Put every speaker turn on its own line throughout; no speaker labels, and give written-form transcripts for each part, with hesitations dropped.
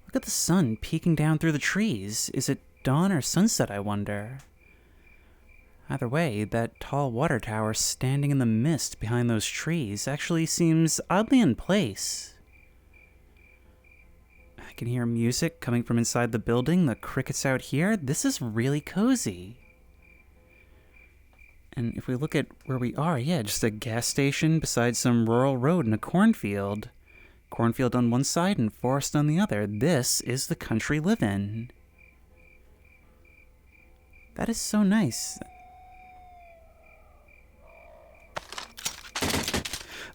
Look at the sun peeking down through the trees. Is it dawn or sunset, I wonder? Either way, that tall water tower standing in the mist behind those trees actually seems oddly in place. I can hear music coming from inside the building, the crickets out here. This is really cozy. And if we look at where we are, yeah, just a gas station beside some rural road in a cornfield. Cornfield on one side and forest on the other. This is the country live-in. That is so nice.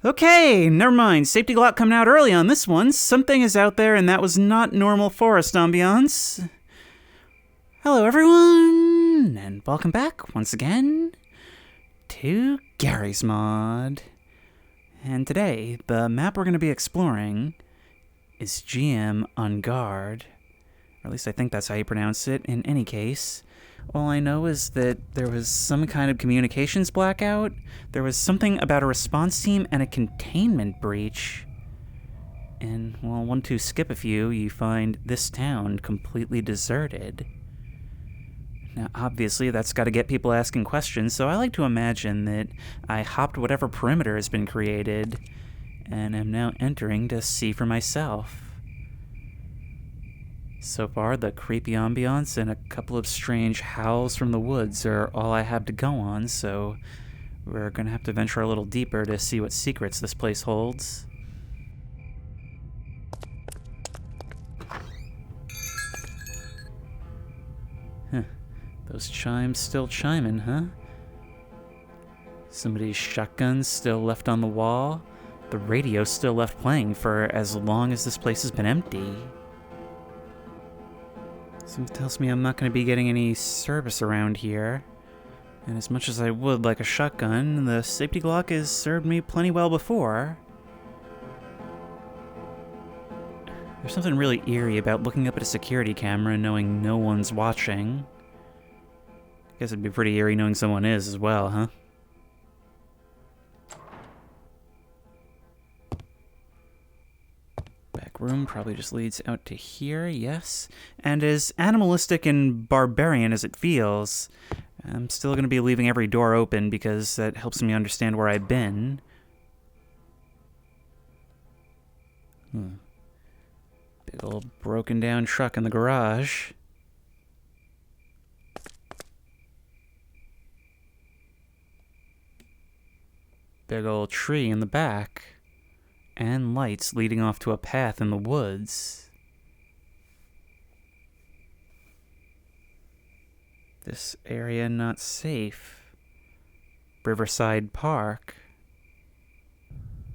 Okay, never mind. Safety Glock coming out early on this one. Something is out there and that was not normal forest ambiance. Hello everyone, and welcome back once again to Gary's Mod. And today, the map we're going to be exploring is GM on Guard. Or at least I think that's how you pronounce it. In any case, all I know is that there was some kind of communications blackout. There was something about a response team and a containment breach. And, well, once you skip a few, you find this town completely deserted. Now, obviously, that's got to get people asking questions, so I like to imagine that I hopped whatever perimeter has been created, and am now entering to see for myself. So far, the creepy ambiance and a couple of strange howls from the woods are all I have to go on, so we're going to have to venture a little deeper to see what secrets this place holds. Huh. Those chimes still chiming, huh? Somebody's shotgun's still left on the wall. The radio's still left playing for as long as this place has been empty. Something tells me I'm not going to be getting any service around here. And as much as I would like a shotgun, the safety Glock has served me plenty well before. There's something really eerie about looking up at a security camera and knowing no one's watching. I guess it'd be pretty eerie knowing someone is as well, huh? Back room probably just leads out to here, yes. And as animalistic and barbarian as it feels, I'm still going to be leaving every door open because that helps me understand where I've been. Big old broken down truck in the garage. Big old tree in the back. And lights leading off to a path in the woods. This area not safe. Riverside Park.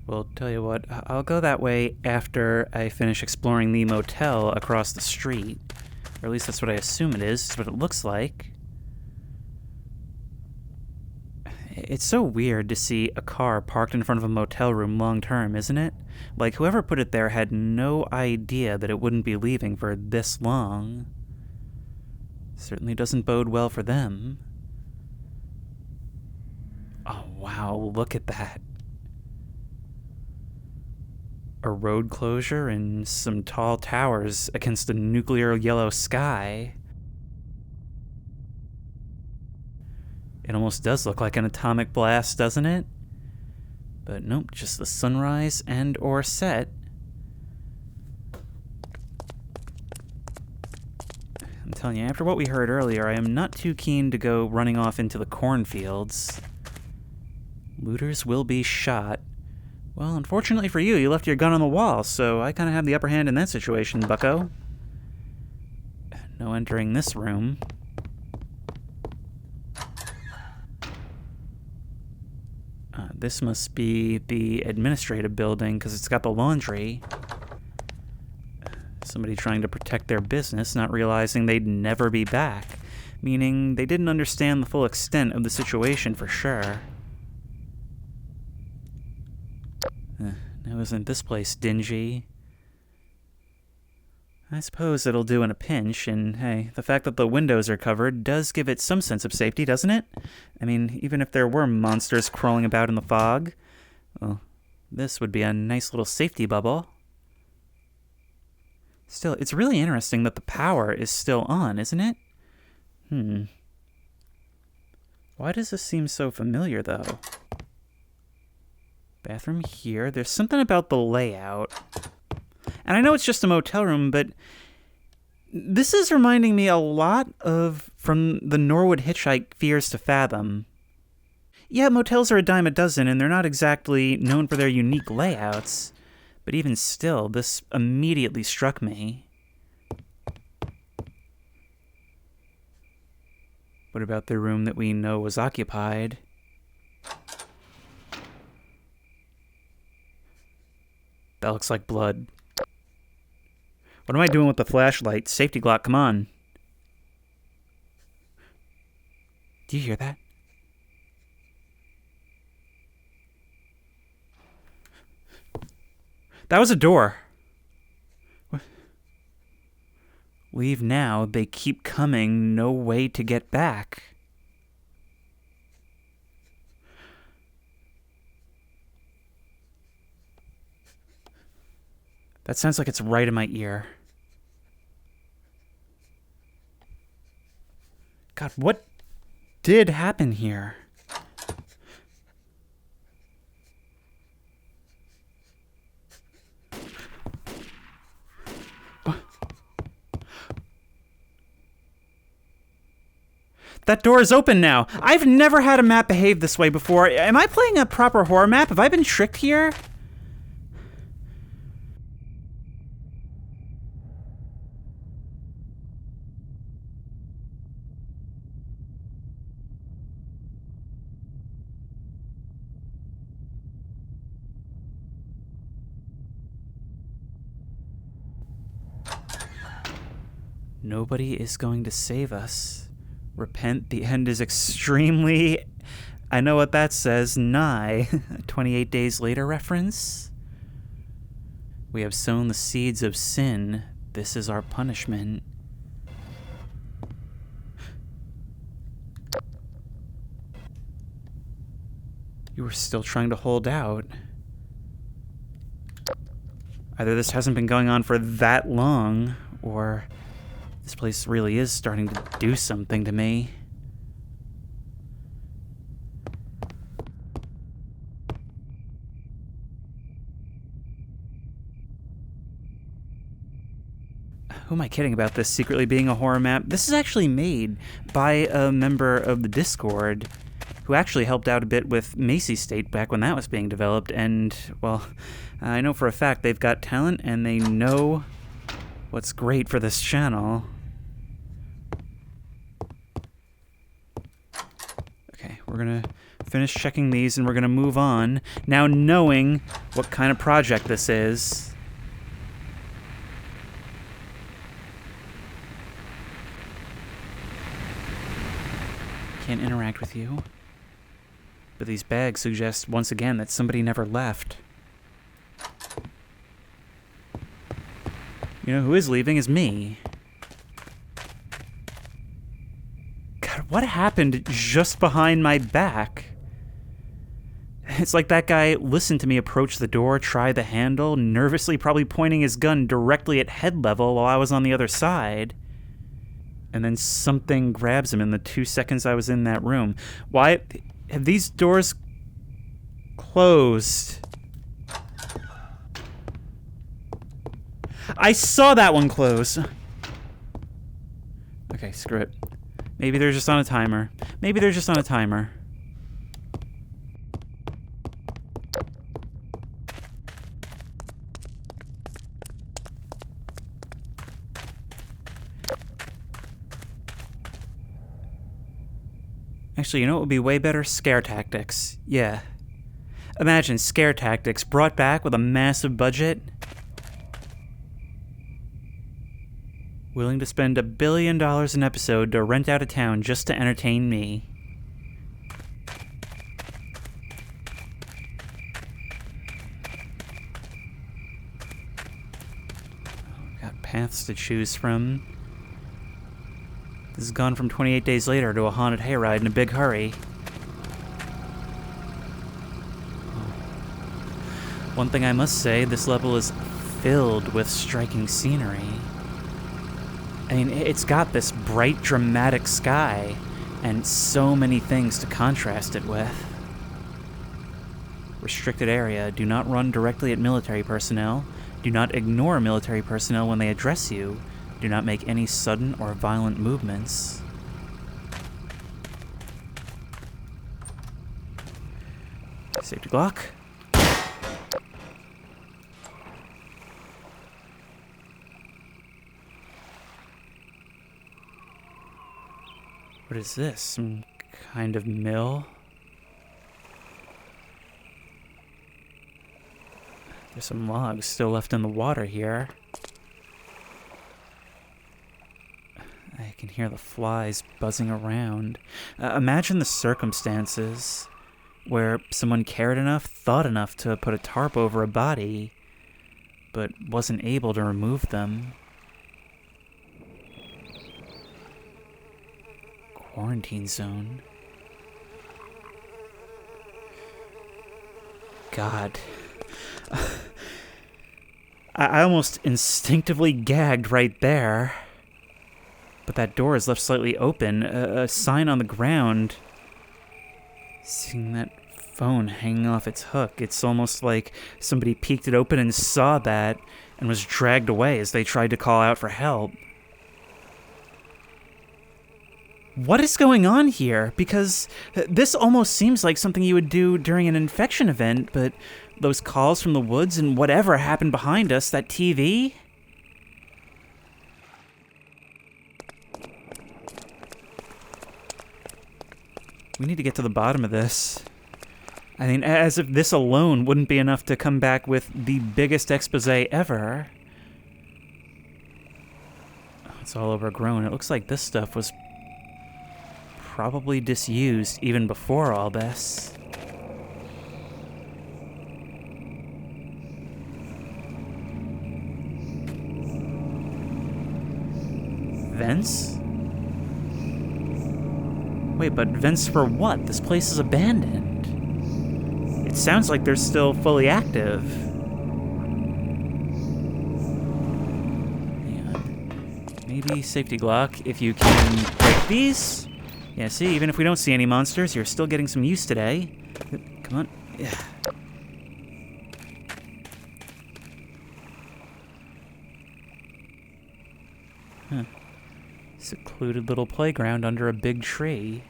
Well, tell you what, I'll go that way after I finish exploring the motel across the street. Or at least that's what I assume it is. It's what it looks like. It's so weird to see a car parked in front of a motel room long term, isn't it? Like, whoever put it there had no idea that it wouldn't be leaving for this long. Certainly doesn't bode well for them. Oh, wow, look at that. A road closure and some tall towers against a nuclear yellow sky. It almost does look like an atomic blast, doesn't it? But nope, just the sunrise and or set. I'm telling you, after what we heard earlier, I am not too keen to go running off into the cornfields. Looters will be shot. Well, unfortunately for you, you left your gun on the wall, so I kind of have the upper hand in that situation, bucko. No entering this room. This must be the administrative building because it's got the laundry. Somebody trying to protect their business, not realizing they'd never be back. Meaning they didn't understand the full extent of the situation for sure. Now isn't this place dingy? I suppose it'll do in a pinch, and hey, the fact that the windows are covered does give it some sense of safety, doesn't it? I mean, even if there were monsters crawling about in the fog, well, this would be a nice little safety bubble. Still, it's really interesting that the power is still on, isn't it? Why does this seem so familiar, though? Bathroom here. There's something about the layout. And I know it's just a motel room, but this is reminding me a lot of from the Norwood Hitchhike Fears to Fathom. Yeah, motels are a dime a dozen, and they're not exactly known for their unique layouts. But even still, this immediately struck me. What about the room that we know was occupied? That looks like blood. What am I doing with the flashlight? Safety Glock, come on. Do you hear that? That was a door. What? Leave now. They keep coming. No way to get back. That sounds like it's right in my ear. God, what did happen here? That door is open now. I've never had a map behave this way before. Am I playing a proper horror map? Have I been tricked here? Nobody is going to save us. Repent, the end is extremely... I know what that says, nigh. 28 days later reference? We have sown the seeds of sin. This is our punishment. You were still trying to hold out. Either this hasn't been going on for that long, or this place really is starting to do something to me. Who am I kidding about this secretly being a horror map? This is actually made by a member of the Discord who actually helped out a bit with Macy State back when that was being developed, and, well, I know for a fact they've got talent and they know what's great for this channel. Okay, we're gonna finish checking these and we're gonna move on, now knowing what kind of project this is. Can't interact with you. But these bags suggest once again that somebody never left. You know who is leaving is me. God, what happened just behind my back? It's like that guy listened to me approach the door, try the handle, nervously probably pointing his gun directly at head level while I was on the other side. And then something grabs him in the 2 seconds I was in that room. Why have these doors closed? I saw that one close. Okay, screw it. Maybe they're just on a timer. Maybe they're just on a timer. Actually, you know what would be way better? Scare tactics. Yeah. Imagine scare tactics brought back with a massive budget. Willing to spend $1 billion an episode to rent out a town just to entertain me. Got paths to choose from. This has gone from 28 days later to a haunted hayride in a big hurry. One thing I must say, this level is filled with striking scenery. I mean, it's got this bright, dramatic sky, and so many things to contrast it with. Restricted area. Do not run directly at military personnel. Do not ignore military personnel when they address you. Do not make any sudden or violent movements. Safety Glock. What is this? Some kind of mill? There's some logs still left in the water here. I can hear the flies buzzing around. Imagine the circumstances where someone cared enough, thought enough to put a tarp over a body, but wasn't able to remove them. Quarantine zone. God. I almost instinctively gagged right there. But that door is left slightly open. A sign on the ground. Seeing that phone hanging off its hook, it's almost like somebody peeked it open and saw that and was dragged away as they tried to call out for help. What is going on here? Because this almost seems like something you would do during an infection event, but those calls from the woods and whatever happened behind us, that TV? We need to get to the bottom of this. I mean, as if this alone wouldn't be enough to come back with the biggest expose ever. Oh, it's all overgrown. It looks like this stuff was probably disused even before all this. Vents? Wait, but vents for what? This place is abandoned. It sounds like they're still fully active. Yeah. Maybe safety Glock, if you can break these. Yeah, see, even if we don't see any monsters, you're still getting some use today. Come on. Yeah. Huh. Secluded little playground under a big tree.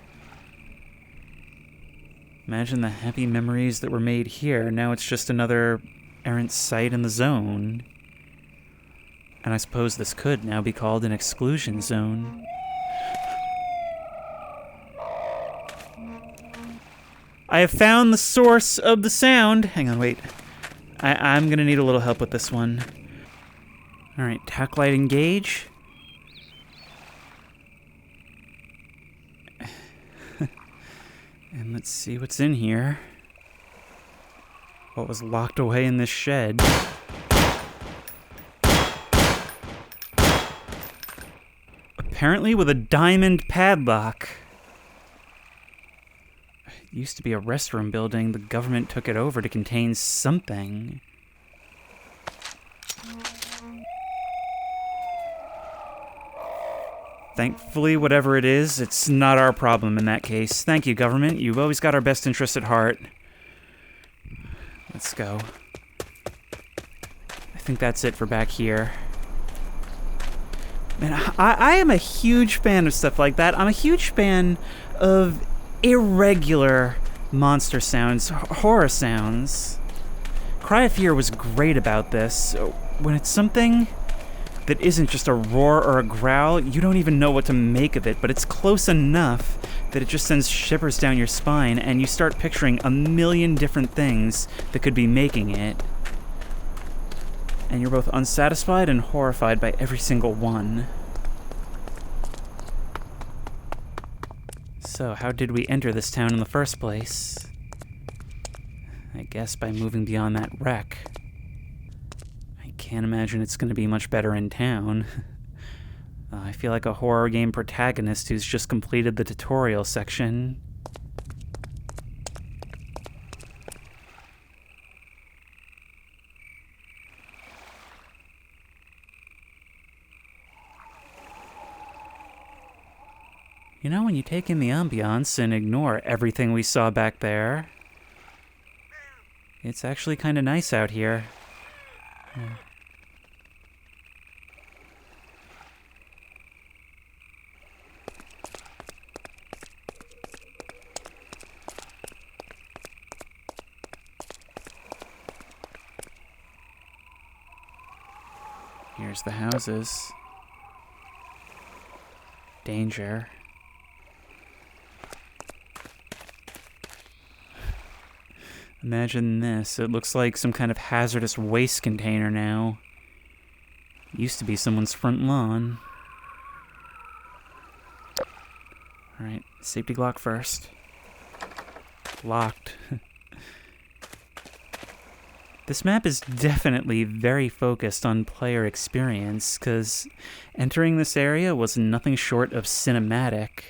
Imagine the happy memories that were made here. Now it's just another errant site in the zone. And I suppose this could now be called an exclusion zone. I have found the source of the sound. Hang on, wait. I'm gonna need a little help with this one. Alright, tack light engage. And let's see what's in here. What was locked away in this shed? Apparently with a diamond padlock. It used to be a restroom building. The government took it over to contain something. Thankfully, whatever it is, it's not our problem in that case. Thank you, government. You've always got our best interest at heart. Let's go. I think that's it for back here. Man, I am a huge fan of stuff like that. I'm a huge fan of irregular monster sounds, horror sounds. Cry of Fear was great about this. When it's something that isn't just a roar or a growl, you don't even know what to make of it, but it's close enough that it just sends shivers down your spine, and you start picturing a million different things that could be making it. And you're both unsatisfied and horrified by every single one. So, how did we enter this town in the first place? I guess by moving beyond that wreck. Can't imagine it's going to be much better in town. I feel like a horror game protagonist who's just completed the tutorial section. You know, when you take in the ambiance and ignore everything we saw back there, it's actually kind of nice out here. Yeah. Here's the houses. Danger. Imagine this. It looks like some kind of hazardous waste container now. Used to be someone's front lawn. Alright, safety lock first. Locked. This map is definitely very focused on player experience, because entering this area was nothing short of cinematic.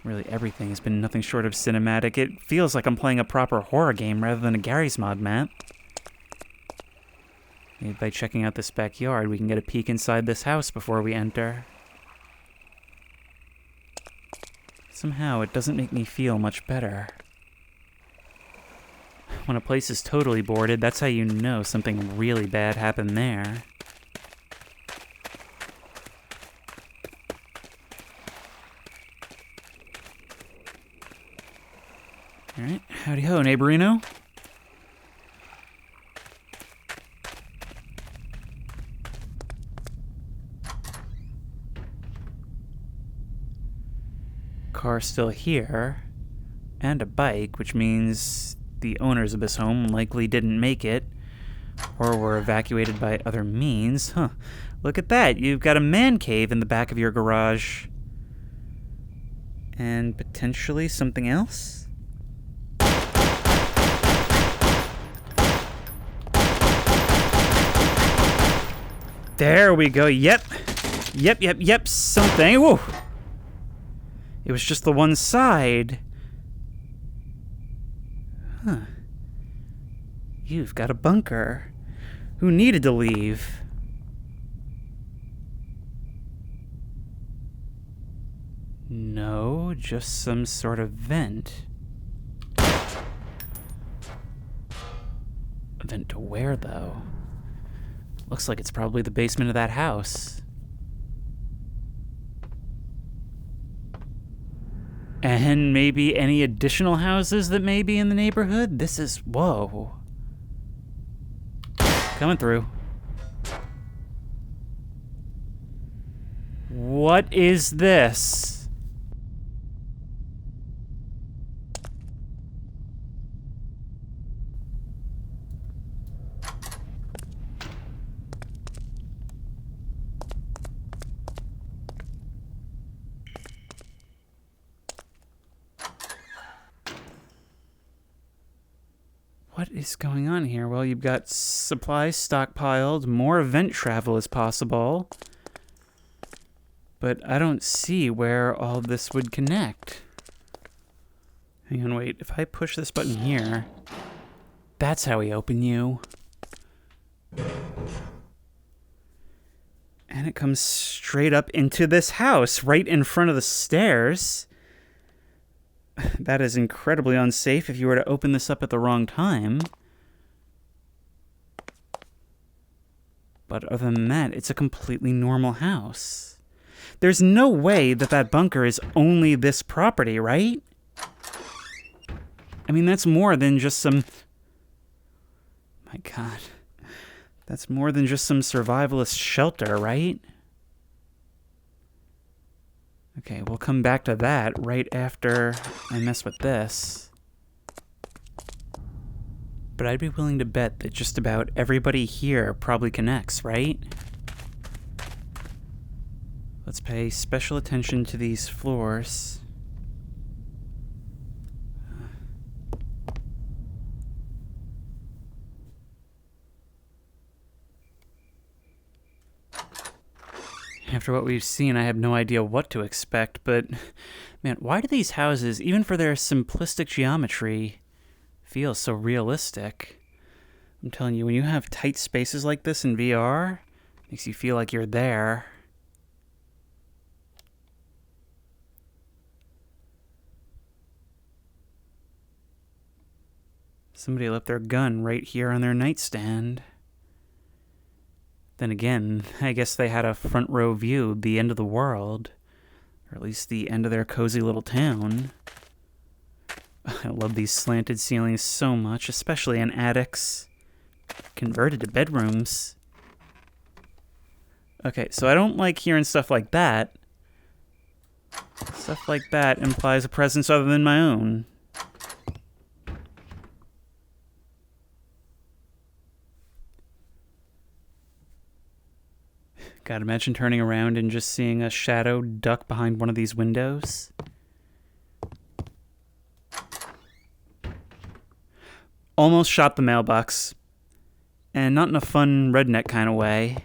Really, everything has been nothing short of cinematic. It feels like I'm playing a proper horror game rather than a Garry's Mod map. Maybe by checking out this backyard, we can get a peek inside this house before we enter. Somehow, it doesn't make me feel much better. When a place is totally boarded, that's how you know something really bad happened there. Alright, howdy ho, neighborino. Car still here, and a bike, which means the owners of this home likely didn't make it, or were evacuated by other means. Huh. Look at that. You've got a man cave in the back of your garage. And potentially something else? There we go. Yep. Yep. Something. Whoa. It was just the one side. Huh. You've got a bunker. Who needed to leave? No, just some sort of vent. A vent to where, though? Looks like it's probably the basement of that house. And maybe any additional houses that may be in the neighborhood? This is... whoa. Coming through. What is this? What is going on here? Well, you've got supplies stockpiled, more vent travel is possible, but I don't see where all this would connect. Hang on, wait. If I push this button here, that's how we open you. And it comes straight up into this house, right in front of the stairs. That is incredibly unsafe if you were to open this up at the wrong time. But other than that, it's a completely normal house. There's no way that that bunker is only this property, right? I mean, that's more than just some... my God. That's more than just some survivalist shelter, right? Okay, we'll come back to that right after I mess with this. But I'd be willing to bet that just about everybody here probably connects, right? Let's pay special attention to these floors. After what we've seen, I have no idea what to expect, but man, why do these houses, even for their simplistic geometry, feel so realistic? I'm telling you, when you have tight spaces like this in VR, it makes you feel like you're there. Somebody left their gun right here on their nightstand. Then again, I guess they had a front row view of the end of the world. Or at least the end of their cozy little town. I love these slanted ceilings so much, especially in attics. Converted to bedrooms. Okay, so I don't like hearing stuff like that. Stuff like that implies a presence other than my own. God, imagine turning around and just seeing a shadow duck behind one of these windows. Almost shot the mailbox. And not in a fun redneck kind of way.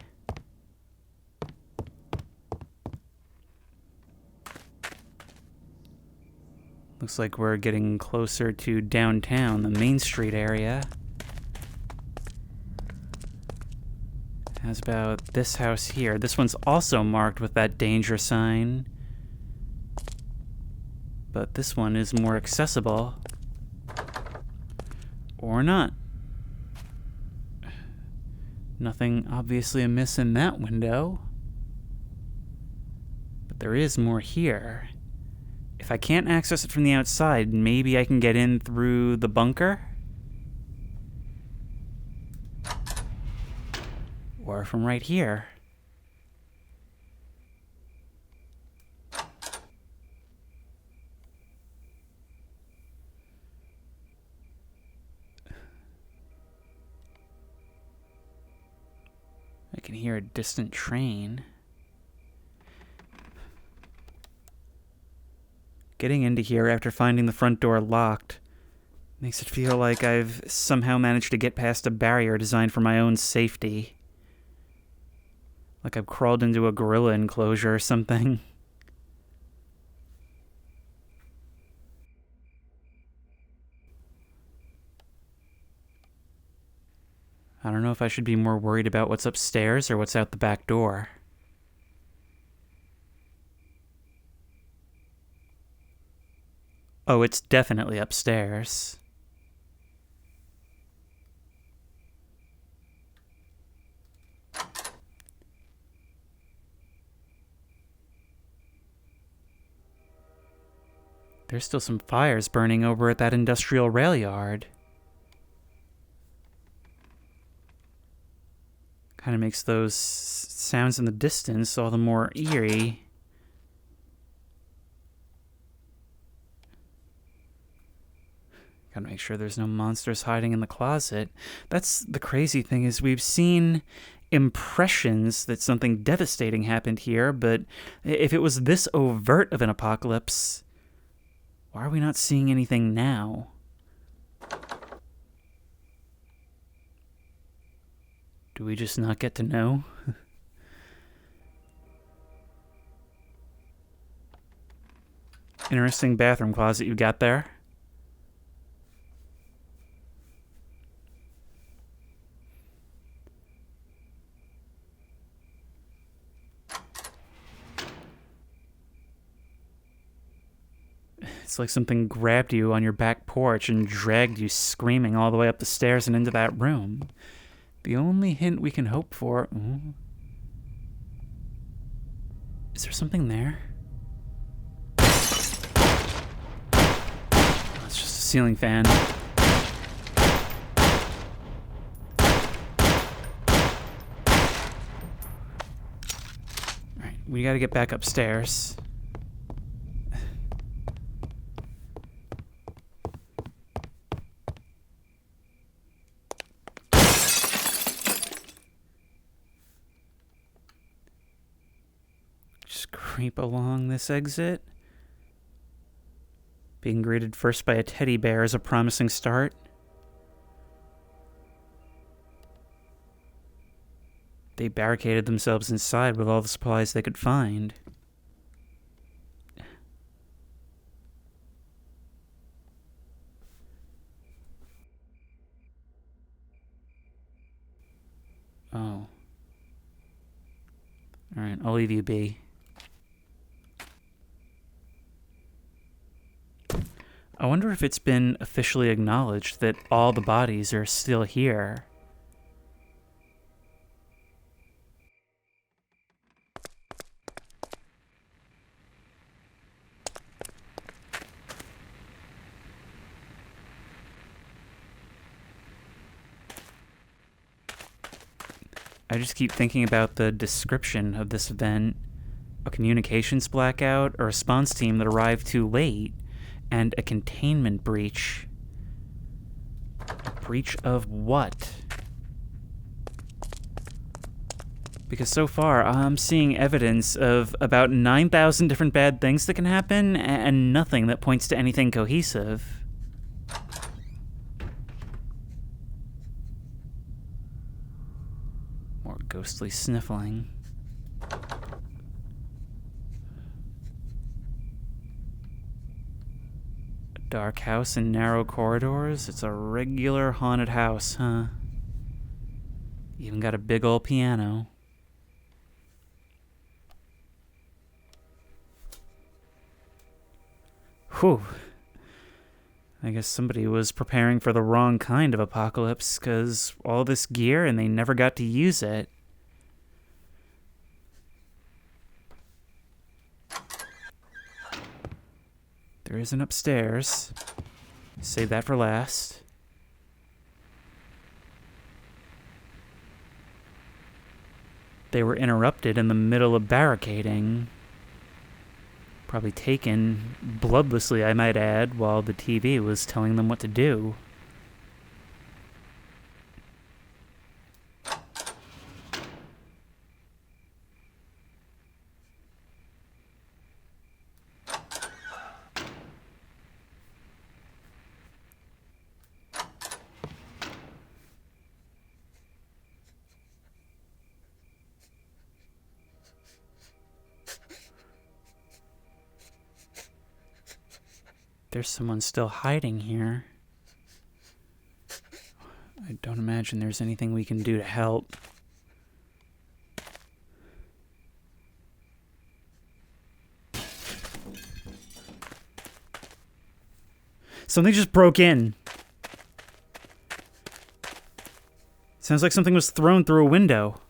Looks like we're getting closer to downtown, the Main Street area. How's about this house here? This one's also marked with that danger sign. But this one is more accessible. Or not. Nothing obviously amiss in that window. But there is more here. If I can't access it from the outside, maybe I can get in through the bunker? Or from right here. I can hear a distant train. Getting into here after finding the front door locked makes it feel like I've somehow managed to get past a barrier designed for my own safety. Like I've crawled into a gorilla enclosure or something. I don't know if I should be more worried about what's upstairs or what's out the back door. Oh, it's definitely upstairs. There's still some fires burning over at that industrial rail yard. Kind of makes those sounds in the distance all the more eerie. Gotta make sure there's no monsters hiding in the closet. That's the crazy thing, is we've seen impressions that something devastating happened here, but if it was this overt of an apocalypse, why are we not seeing anything now? Do we just not get to know? Interesting bathroom closet you got there. It's like something grabbed you on your back porch and dragged you screaming all the way up the stairs and into that room. The only hint we can hope for... Is there something there? Oh, it's just a ceiling fan. Alright, we gotta get back upstairs. Creep along this exit. Being greeted first by a teddy bear is a promising start. They barricaded themselves inside with all the supplies they could find. Oh. Alright, I'll leave you be. I wonder if it's been officially acknowledged that all the bodies are still here. I just keep thinking about the description of this event. A communications blackout, a response team that arrived too late, and a containment breach. A breach of what? Because so far, I'm seeing evidence of about 9,000 different bad things that can happen, and nothing that points to anything cohesive. More ghostly sniffling. A dark house and narrow corridors? It's a regular haunted house, huh? Even got a big old piano. Whew. I guess somebody was preparing for the wrong kind of apocalypse, because all this gear and they never got to use it. There is an upstairs. Save that for last. They were interrupted in the middle of barricading. Probably taken bloodlessly, I might add, while the TV was telling them what to do. There's someone still hiding here. I don't imagine there's anything we can do to help. Something just broke in. Sounds like something was thrown through a window.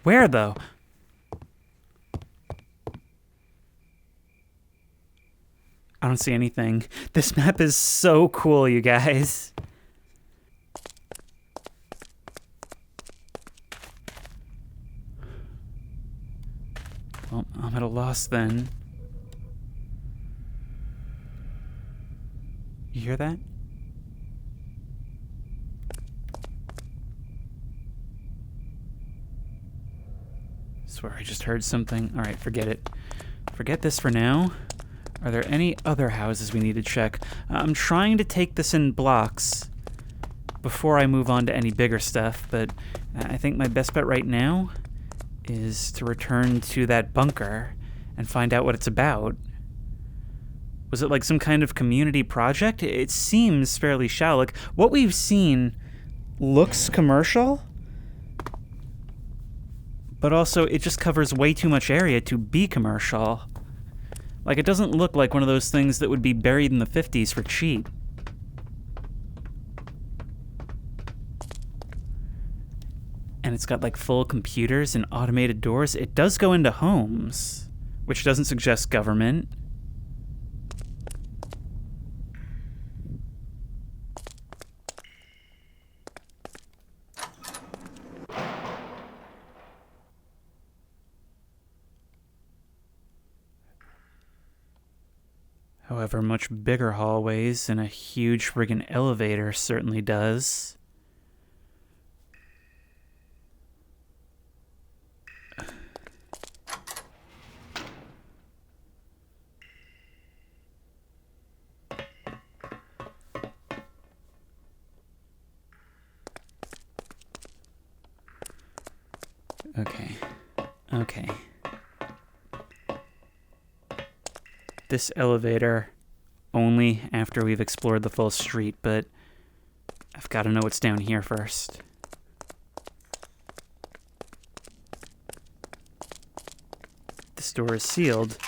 Where, though? I don't see anything. This map is so cool, you guys. Well, I'm at a loss then. You hear that? Swear I just heard something. Alright, forget it. Forget this for now. Are there any other houses we need to check? I'm trying to take this in blocks before I move on to any bigger stuff, but I think my best bet right now is to return to that bunker and find out what it's about. Was it like some kind of community project? It seems fairly shallow. Like, what we've seen looks commercial, but also it just covers way too much area to be commercial. Like, it doesn't look like one of those things that would be buried in the 50s for cheap. And it's got, like, full computers and automated doors. It does go into homes, which doesn't suggest government. However, much bigger hallways and a huge friggin' elevator certainly does. Okay. This elevator only after we've explored the full street, but I've got to know what's down here first. This door is sealed.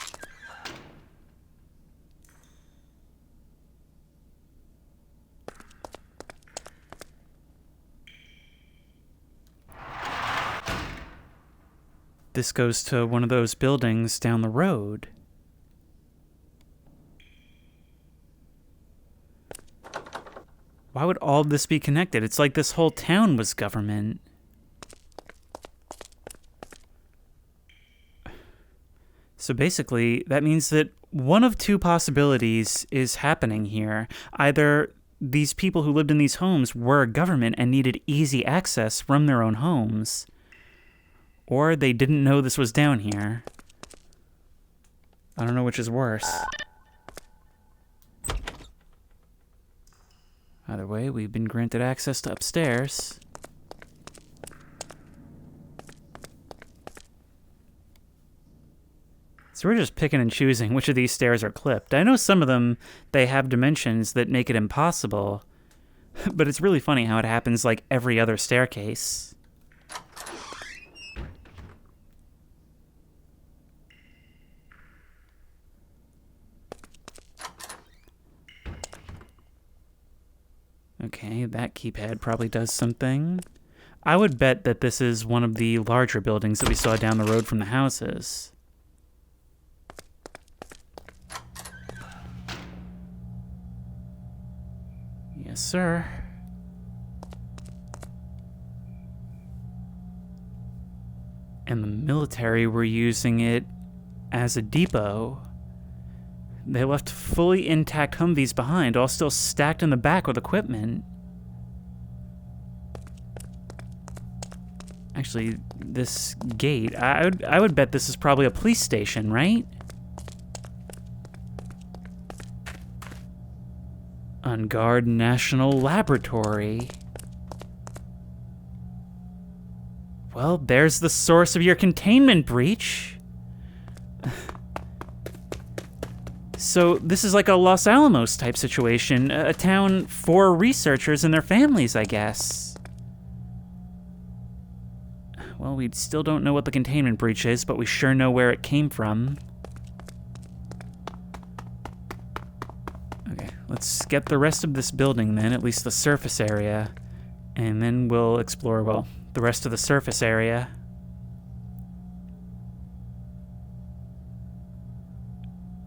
This goes to one of those buildings down the road. Why would all of this be connected? It's like this whole town was government. So basically, that means that one of two possibilities is happening here. Either these people who lived in these homes were government and needed easy access from their own homes, or they didn't know this was down here. I don't know which is worse. Either way, we've been granted access to upstairs. So we're just picking and choosing which of these stairs are clipped. I know some of them, they have dimensions that make it impossible, but it's really funny how it happens like every other staircase. Okay, that keypad probably does something. I would bet that this is one of the larger buildings that we saw down the road from the houses. Yes, sir. And the military were using it as a depot. They left fully intact Humvees behind, all still stacked in the back with equipment. Actually, this gate, I would bet this is probably a police station, right? On Guard National Laboratory. Well, there's the source of your containment breach. So this is like a Los Alamos type situation, a town for researchers and their families, I guess. Well, we still don't know what the containment breach is, but we sure know where it came from. Okay, let's get the rest of this building then, at least the surface area. And then we'll explore, well, the rest of the surface area.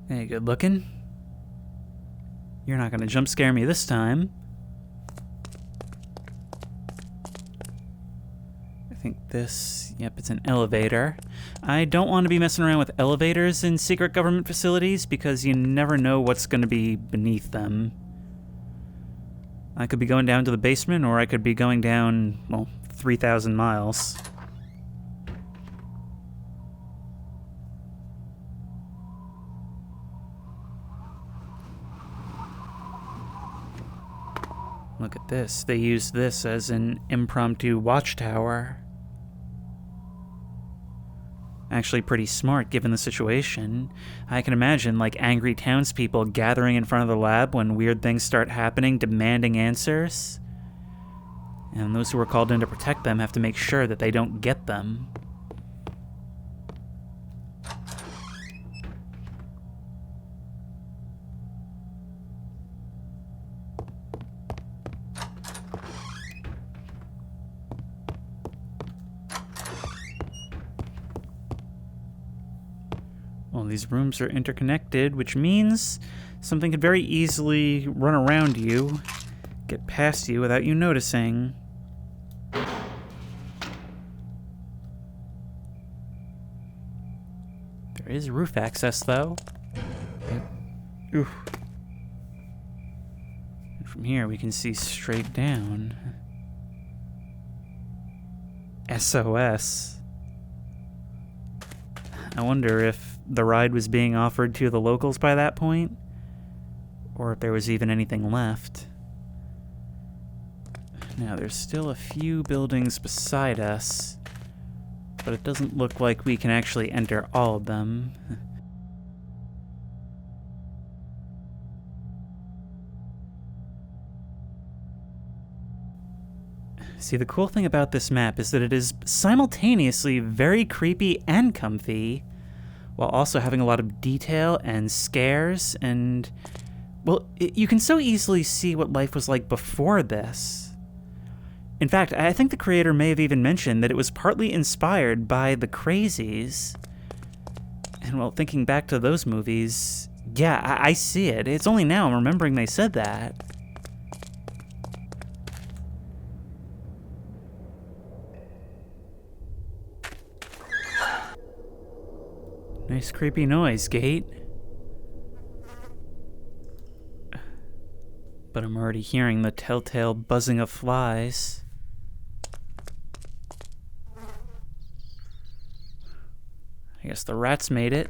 Hey, good looking. You're not gonna jump scare me this time. I think this, yep, it's an elevator. I don't want to be messing around with elevators in secret government facilities because you never know what's gonna be beneath them. I could be going down to the basement, or I could be going down, well, 3,000 miles. Look at this. They use this as an impromptu watchtower. Actually pretty smart given the situation. I can imagine like angry townspeople gathering in front of the lab when weird things start happening, demanding answers. And those who are called in to protect them have to make sure that they don't get them. Well, these rooms are interconnected, which means something could very easily run around you, get past you without you noticing. There is roof access, though. Oof. And from here, we can see straight down. SOS. I wonder if the ride was being offered to the locals by that point, or if there was even anything left. Now, there's still a few buildings beside us, but it doesn't look like we can actually enter all of them. See, the cool thing about this map is that it is simultaneously very creepy and comfy. while also having a lot of detail and scares, and, well, you can so easily see what life was like before this. In fact, I think the creator may have even mentioned that it was partly inspired by The Crazies. And, well, thinking back to those movies, yeah, I see it. It's only now I'm remembering they said that. Nice creepy noise, gate. But I'm already hearing the telltale buzzing of flies. I guess the rats made it.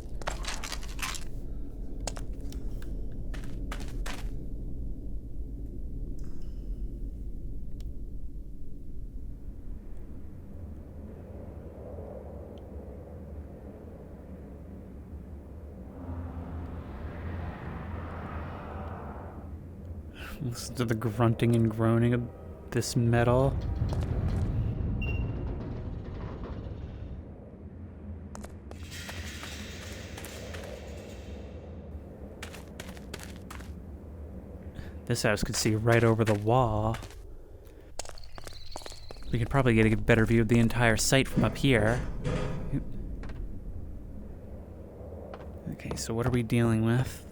Listen to the grunting and groaning of this metal. This house could see right over the wall. We could probably get a better view of the entire site from up here. Okay, so what are we dealing with?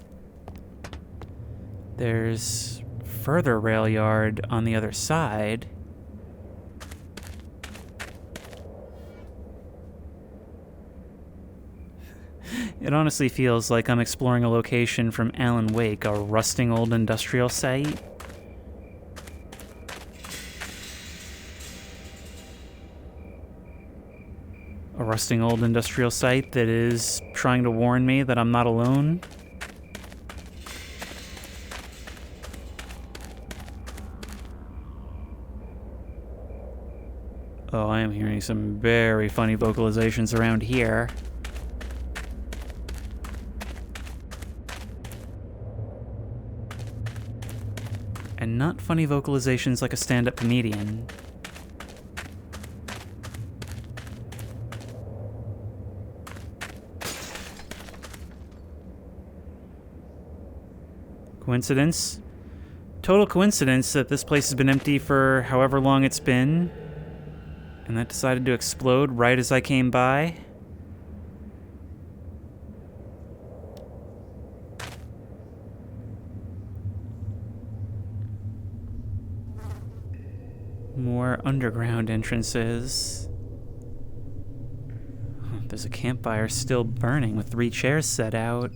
There's further rail yard on the other side. It honestly feels like I'm exploring a location from Alan Wake, a rusting old industrial site. A rusting old industrial site that is trying to warn me that I'm not alone. Oh, I am hearing some very funny vocalizations around here. And not funny vocalizations like a stand-up comedian. Coincidence? Total coincidence that this place has been empty for however long it's been, and that decided to explode right as I came by. More underground entrances. There's a campfire still burning with 3 chairs set out.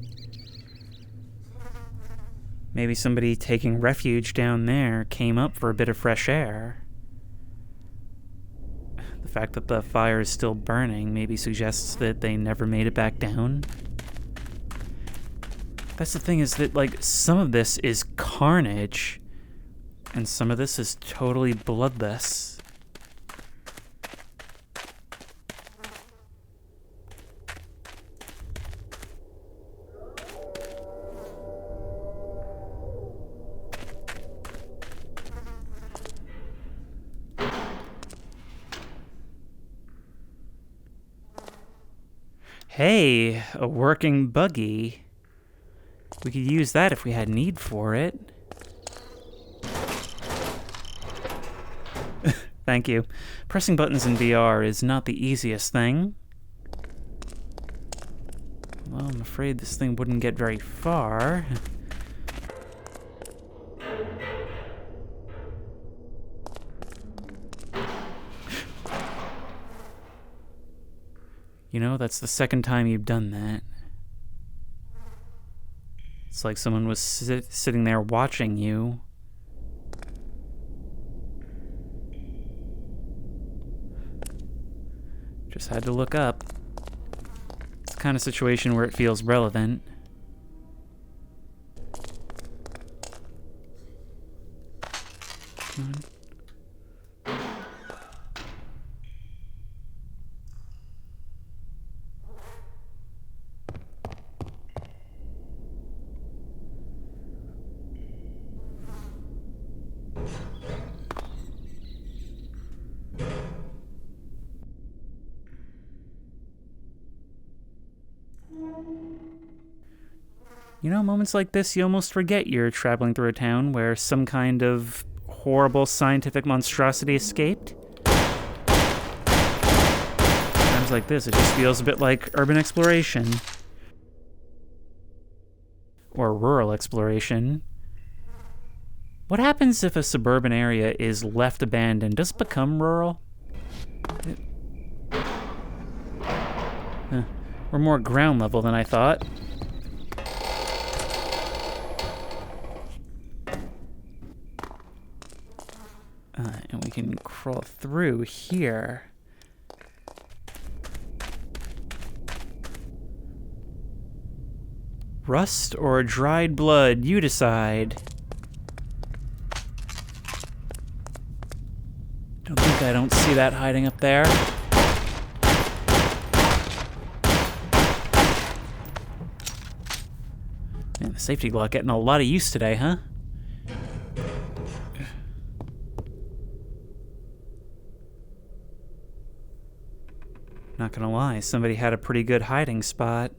Maybe somebody taking refuge down there came up for a bit of fresh air. The fact that the fire is still burning maybe suggests that they never made it back down. That's the thing, is that, like, some of this is carnage, and some of this is totally bloodless. Hey, a working buggy. We could use that if we had need for it. Thank you. Pressing buttons in VR is not the easiest thing. Well, I'm afraid this thing wouldn't get very far. You know, that's the second time you've done that. It's like someone was sitting there watching you. Just had to look up. It's the kind of situation where it feels relevant. Come on. You know, moments like this, you almost forget you're traveling through a town where some kind of horrible scientific monstrosity escaped. Times like this, it just feels a bit like urban exploration. Or rural exploration. What happens if a suburban area is left abandoned? Does it become rural? We're more ground level than I thought. And we can crawl through here. Rust or dried blood, you decide. I don't see that hiding up there. Man, the safety lock getting a lot of use today, huh? Not gonna lie, somebody had a pretty good hiding spot.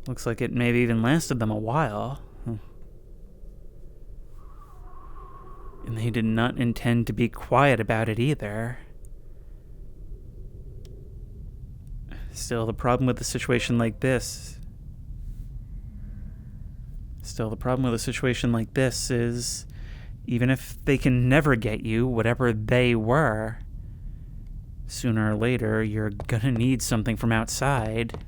Looks like it maybe even lasted them a while. And they did not intend to be quiet about it either. Still, the problem with a situation like this is, even if they can never get you, whatever they were, sooner or later, you're gonna need something from outside.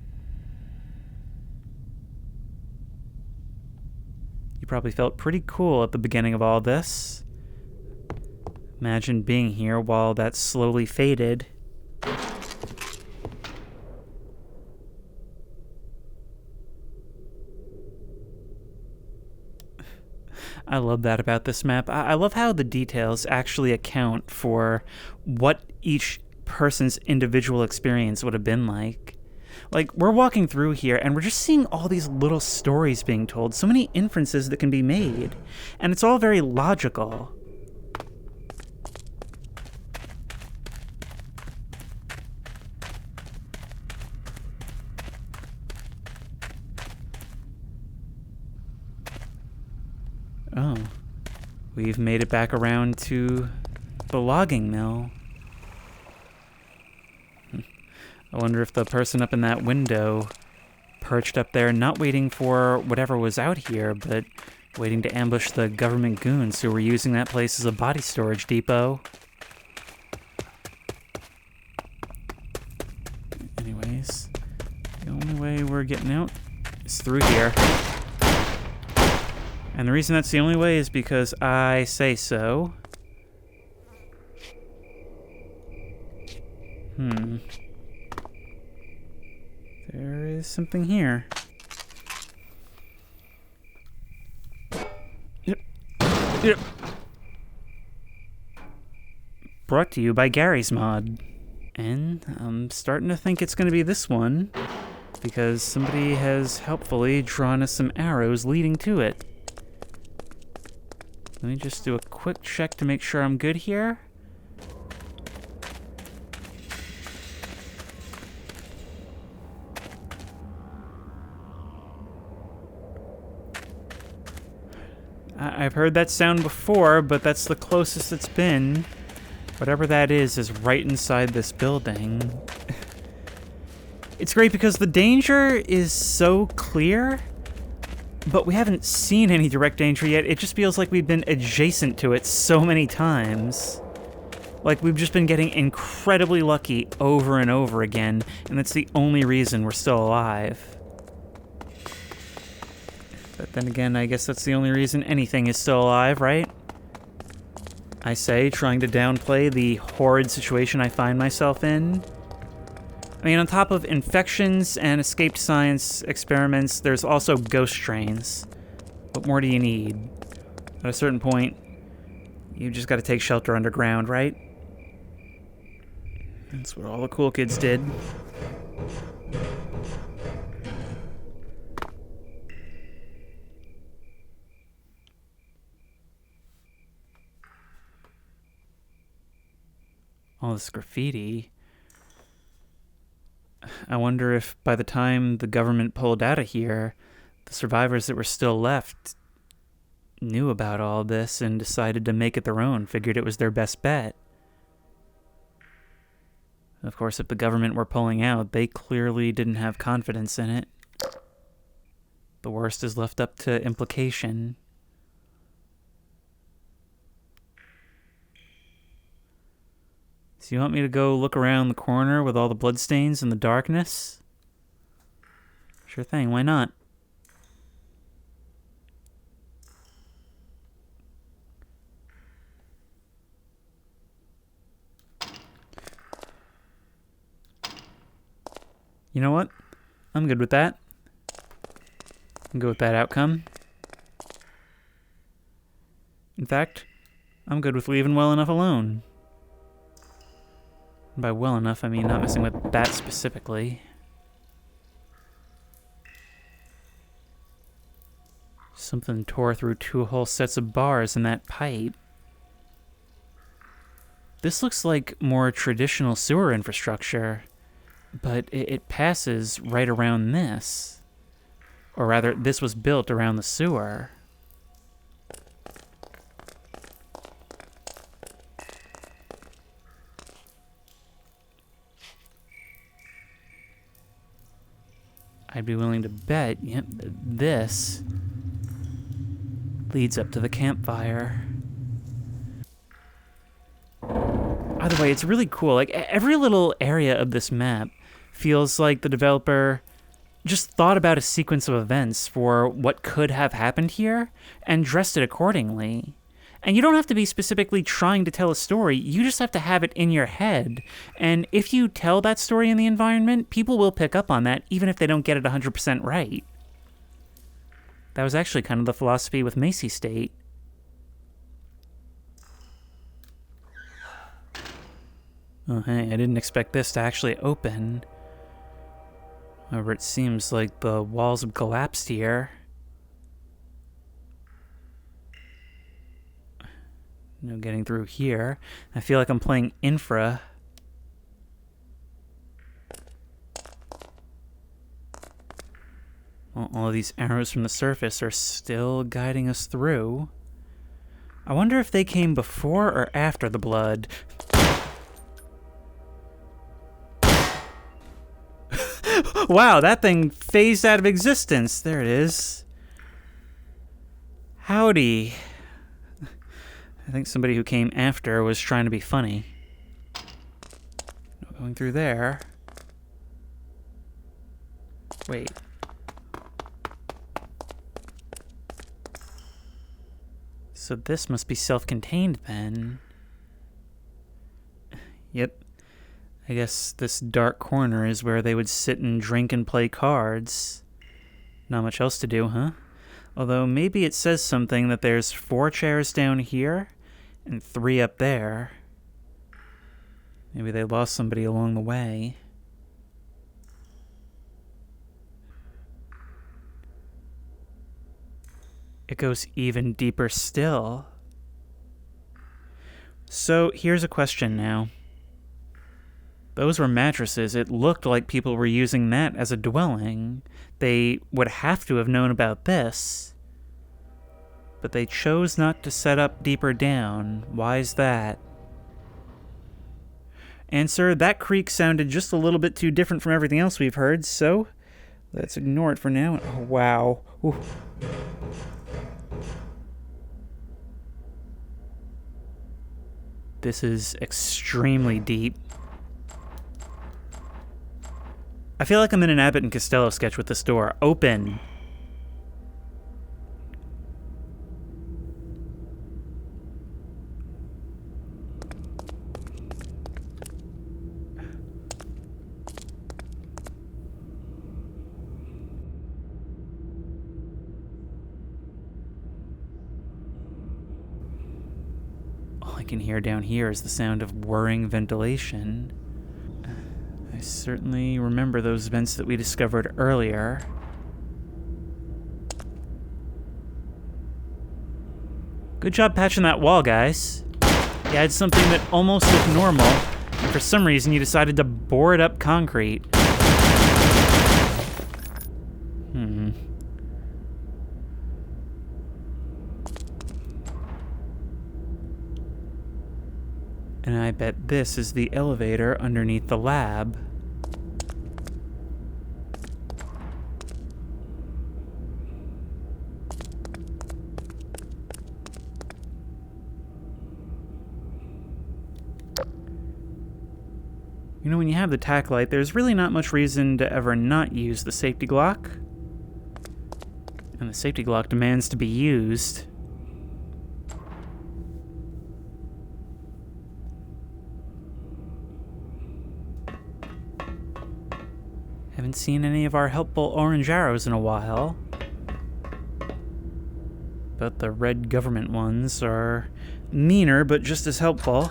You probably felt pretty cool at the beginning of all this. Imagine being here while that slowly faded. I love that about this map. I love how the details actually account for what each person's individual experience would have been like. Like, we're walking through here and we're just seeing all these little stories being told, so many inferences that can be made, and it's all very logical. Oh, we've made it back around to the logging mill. I wonder if the person up in that window perched up there, not waiting for whatever was out here, but waiting to ambush the government goons who were using that place as a body storage depot. Anyways, the only way we're getting out is through here. And the reason that's the only way is because I say so. There is something here. Yep. Brought to you by Gary's Mod. And I'm starting to think it's going to be this one, because somebody has helpfully drawn us some arrows leading to it. Let me just do a quick check to make sure I'm good here. I've heard that sound before, but that's the closest it's been. Whatever that is right inside this building. It's great because the danger is so clear, but we haven't seen any direct danger yet. It just feels like we've been adjacent to it so many times. Like we've just been getting incredibly lucky over and over again, and that's the only reason we're still alive. But then again, I guess that's the only reason anything is still alive, right? I say, trying to downplay the horrid situation I find myself in. I mean, on top of infections and escaped science experiments, there's also ghost trains. What more do you need? At a certain point, you just gotta take shelter underground, right? That's what all the cool kids did. All this graffiti. I wonder if by the time the government pulled out of here, The survivors that were still left knew about all this and decided to make it their own, figured it was their best bet. Of course, if the government were pulling out, they clearly didn't have confidence in it. The worst is left up to implication. So you want me to go look around the corner with all the bloodstains and the darkness? Sure thing, why not? You know what? I'm good with that. I'm good with that outcome. In fact, I'm good with leaving well enough alone. And by well enough, I mean not messing with that specifically. Something tore through 2 whole sets of bars in that pipe. This looks like more traditional sewer infrastructure, but it passes right around this. Or rather, this was built around the sewer. I'd be willing to bet, yep, this leads up to the campfire. Either way, it's really cool. Like, every little area of this map feels like the developer just thought about a sequence of events for what could have happened here and dressed it accordingly. And you don't have to be specifically trying to tell a story, you just have to have it in your head. And if you tell that story in the environment, people will pick up on that, even if they don't get it 100% right. That was actually kind of the philosophy with Macy State. Oh, hey, I didn't expect this to actually open. However, it seems like the walls have collapsed here. No getting through here. I feel like I'm playing Infra. All of these arrows from the surface are still guiding us through. I wonder if they came before or after the blood. Wow, that thing phased out of existence. There it is. Howdy. I think somebody who came after was trying to be funny. No going through there. Wait. So this must be self-contained then. Yep. I guess this dark corner is where they would sit and drink and play cards. Not much else to do, huh? Although maybe it says something that there's 4 chairs down here and 3 up there. Maybe they lost somebody along the way. It goes even deeper still. So here's a question now. Those were mattresses. It looked like people were using that as a dwelling. They would have to have known about this. But they chose not to set up deeper down. Why is that? Answer, that creak sounded just a little bit too different from everything else we've heard, so let's ignore it for now. Oh, wow. Ooh. This is extremely deep. I feel like I'm in an Abbott and Costello sketch with this door. Open. All I can hear down here is the sound of whirring ventilation. I certainly remember those vents that we discovered earlier. Good job patching that wall, guys. You had something that almost looked normal, and for some reason you decided to bore it up concrete. And I bet this is the elevator underneath the lab. You know, when you have the tack light, there's really not much reason to ever not use the safety Glock. And the safety Glock demands to be used. Haven't seen any of our helpful orange arrows in a while. But the red government ones are meaner, but just as helpful.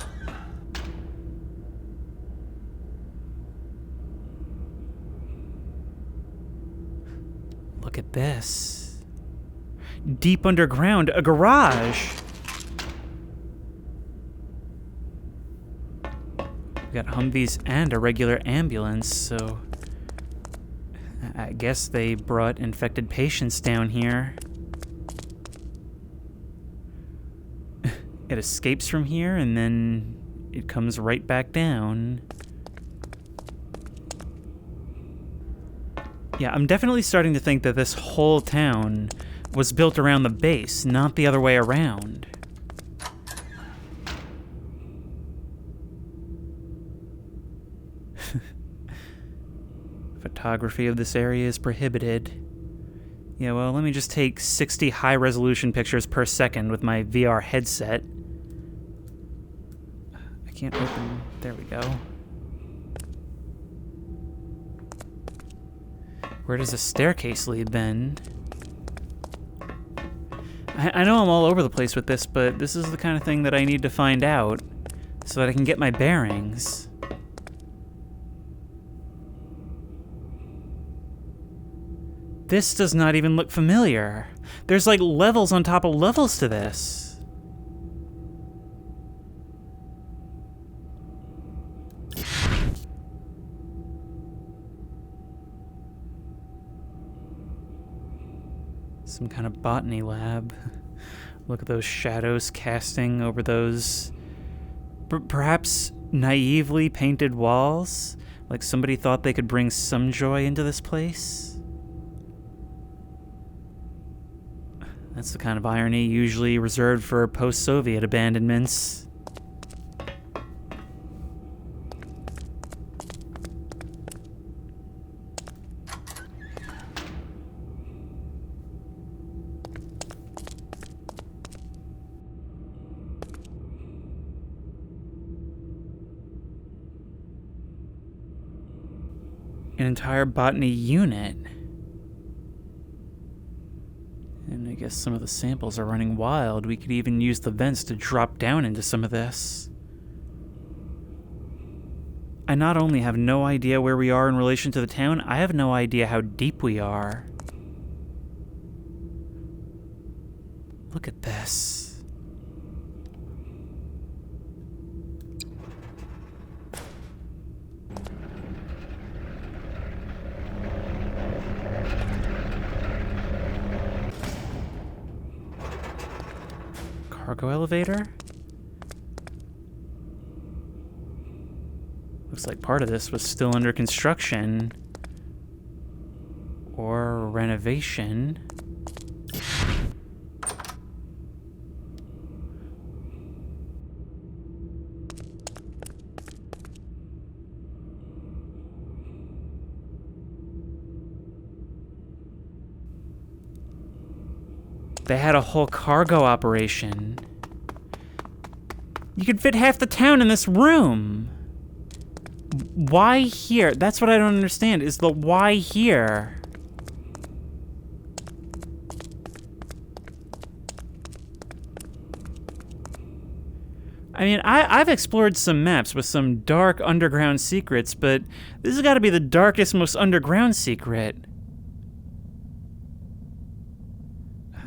Look at this. Deep underground, a garage. We got Humvees and a regular ambulance, so I guess they brought infected patients down here. It escapes from here and then it comes right back down. Yeah, I'm definitely starting to think that this whole town was built around the base, not the other way around. Photography of this area is prohibited. Yeah, well, let me just take 60 high-resolution pictures per second with my VR headset. I can't open... There we go. Where does the staircase lead, then? I know I'm all over the place with this, but this is the kind of thing that I need to find out so that I can get my bearings. This does not even look familiar. There's like levels on top of levels to this. Some kind of botany lab. Look at those shadows casting over those perhaps naively painted walls. Like somebody thought they could bring some joy into this place. That's the kind of irony usually reserved for post-Soviet abandonments. An entire botany unit. And I guess some of the samples are running wild. We could even use the vents to drop down into some of this. I not only have no idea where we are in relation to the town, I have no idea how deep we are. Look at this. Cargo elevator? Looks like part of this was still under construction. Or renovation. They had a whole cargo operation. You could fit half the town in this room. Why here? That's what I don't understand, is the why here? I mean, I've explored some maps with some dark underground secrets, but this has got to be the darkest, most underground secret.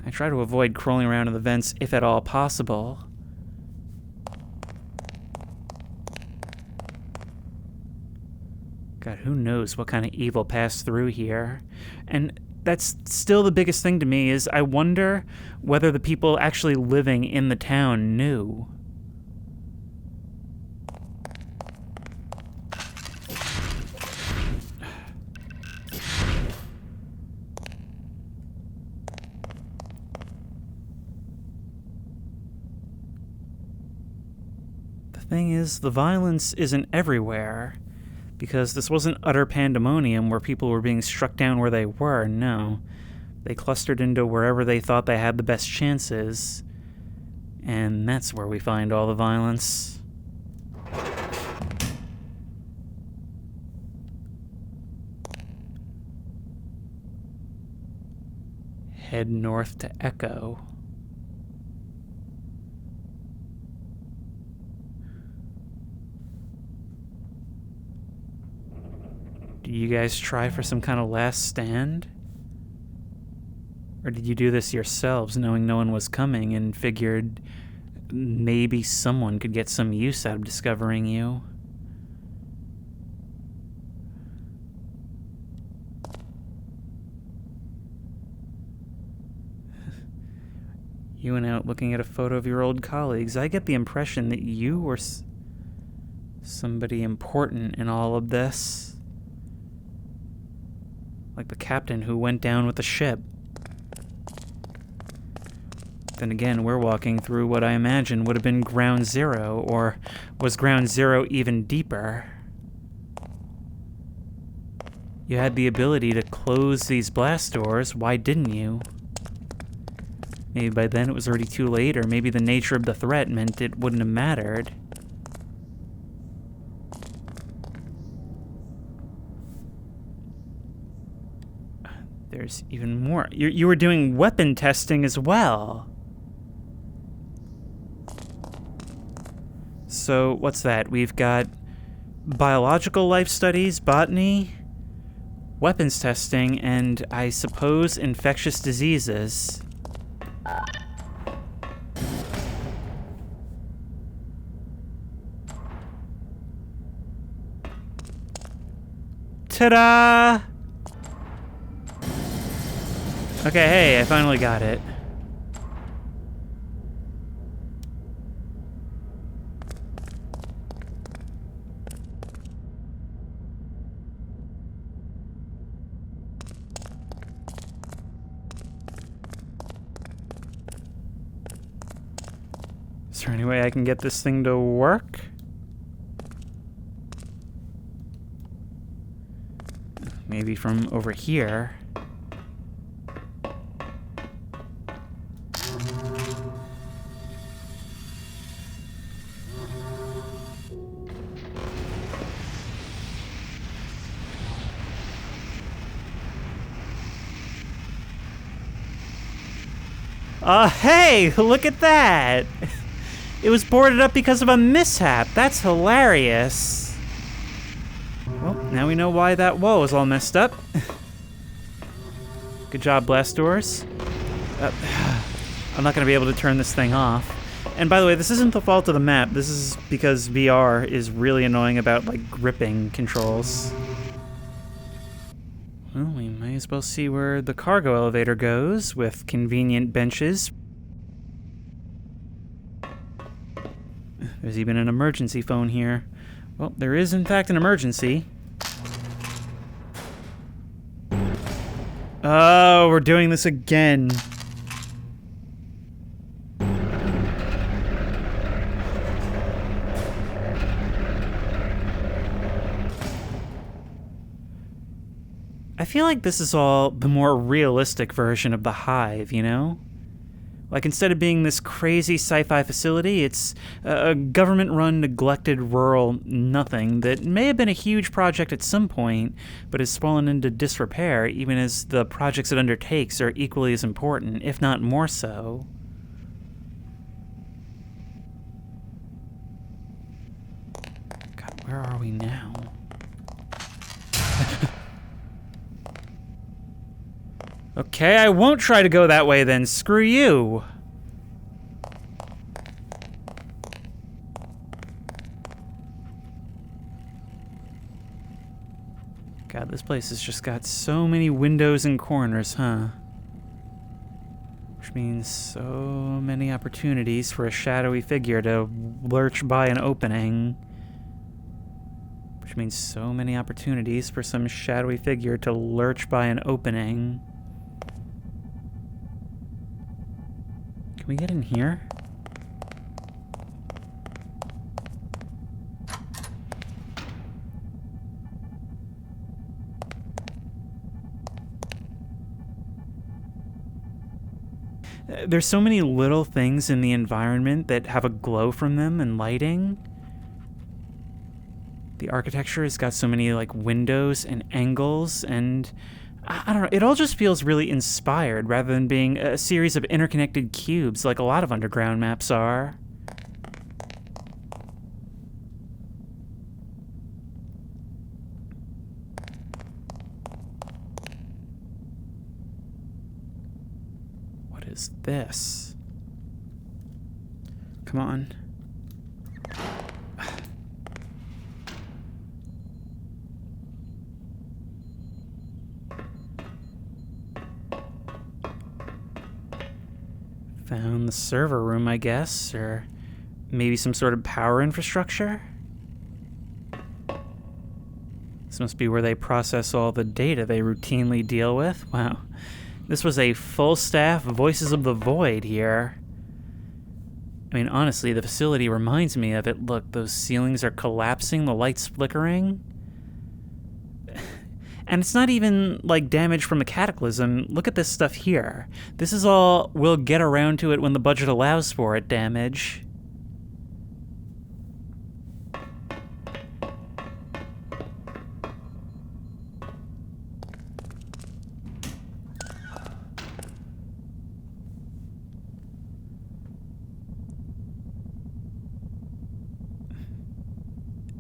I try to avoid crawling around in the vents if at all possible. God, who knows what kind of evil passed through here. And that's still the biggest thing to me, is I wonder whether the people actually living in the town knew. Thing is, the violence isn't everywhere, because this wasn't utter pandemonium where people were being struck down where they were, no. They clustered into wherever they thought they had the best chances, and that's where we find all the violence. Head north to Echo. Did you guys try for some kind of last stand? Or did you do this yourselves, knowing no one was coming, and figured maybe someone could get some use out of discovering you? You went out looking at a photo of your old colleagues. I get the impression that you were somebody important in all of this. Like the captain who went down with the ship. Then again, we're walking through what I imagine would have been Ground Zero, or was Ground Zero even deeper? You had the ability to close these blast doors, why didn't you? Maybe by then it was already too late, or maybe the nature of the threat meant it wouldn't have mattered. There's even more. You were doing weapon testing as well. So, what's that? We've got biological life studies, botany, weapons testing, and I suppose infectious diseases. Ta-da! Okay, hey, I finally got it. Is there any way I can get this thing to work? Maybe from over here. Hey, look at that! It was boarded up because of a mishap. That's hilarious. Well, now we know why that wall was all messed up. Good job, blast doors. I'm not going to be able to turn this thing off. And by the way, this isn't the fault of the map. This is because VR is really annoying about, like, gripping controls. Well, we may as well see where the cargo elevator goes, with convenient benches. There's even an emergency phone here. Well, there is in fact an emergency. Oh, we're doing this again. I feel like this is all the more realistic version of the Hive, you know? Like, instead of being this crazy sci-fi facility, it's a government-run, neglected, rural nothing that may have been a huge project at some point, but has fallen into disrepair, even as the projects it undertakes are equally as important, if not more so. God, where are we now? Okay, I won't try to go that way then. Screw you. God, this place has just got so many windows and corners, huh? Which means so many opportunities for a shadowy figure to lurch by an opening. Which means so many opportunities for some shadowy figure to lurch by an opening. Can we get in here? There's so many little things in the environment that have a glow from them and lighting. The architecture has got so many like windows and angles, and I don't know, it all just feels really inspired rather than being a series of interconnected cubes like a lot of underground maps are. What is this? Come on. Found the server room, I guess, or maybe some sort of power infrastructure? This must be where they process all the data they routinely deal with. Wow. This was a full staff Voices of the Void here. I mean, honestly, the facility reminds me of it. Look, those ceilings are collapsing, the lights flickering. And it's not even like damage from a cataclysm. Look at this stuff here. This is all we'll get around to it when the budget allows for it damage.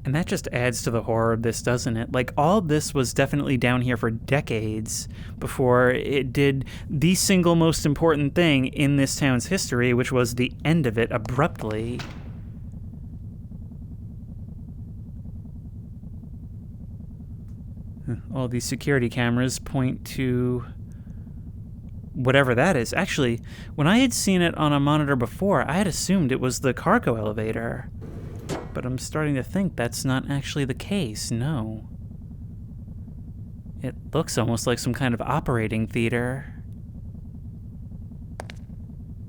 And that just adds to the horror of this, doesn't it? Like, all of this was definitely down here for decades before it did the single most important thing in this town's history, which was the end of it abruptly. All these security cameras point to whatever that is. Actually, when I had seen it on a monitor before, I had assumed it was the cargo elevator. But I'm starting to think that's not actually the case, no. It looks almost like some kind of operating theater.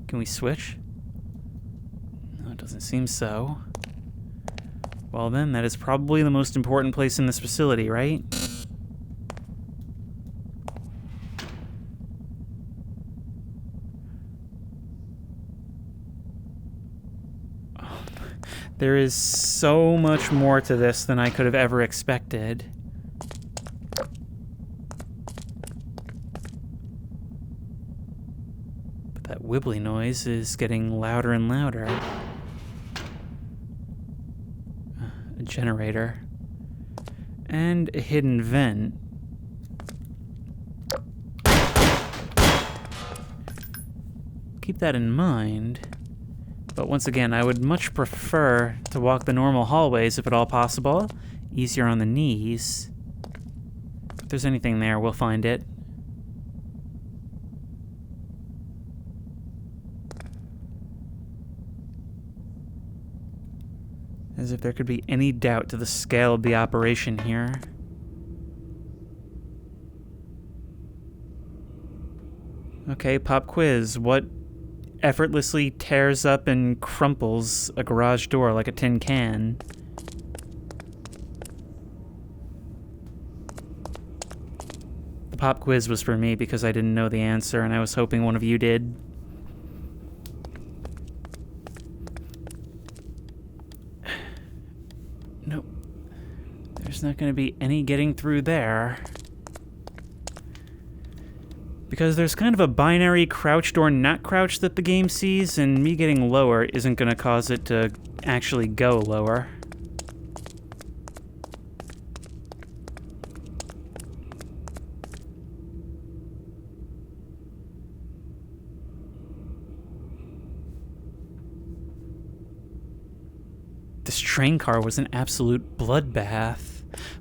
Can we switch? No, it doesn't seem so. Well then, that is probably the most important place in this facility, right? There is so much more to this than I could have ever expected. But that wibbly noise is getting louder and louder. A generator. And a hidden vent. Keep that in mind. But once again, I would much prefer to walk the normal hallways if at all possible. Easier on the knees. If there's anything there, we'll find it. As if there could be any doubt to the scale of the operation here. Okay, pop quiz. What effortlessly tears up and crumples a garage door like a tin can? The pop quiz was for me because I didn't know the answer and I was hoping one of you did. Nope. There's not going to be any getting through there. Because there's kind of a binary crouched or not crouched that the game sees, and me getting lower isn't going to cause it to actually go lower. This train car was an absolute bloodbath.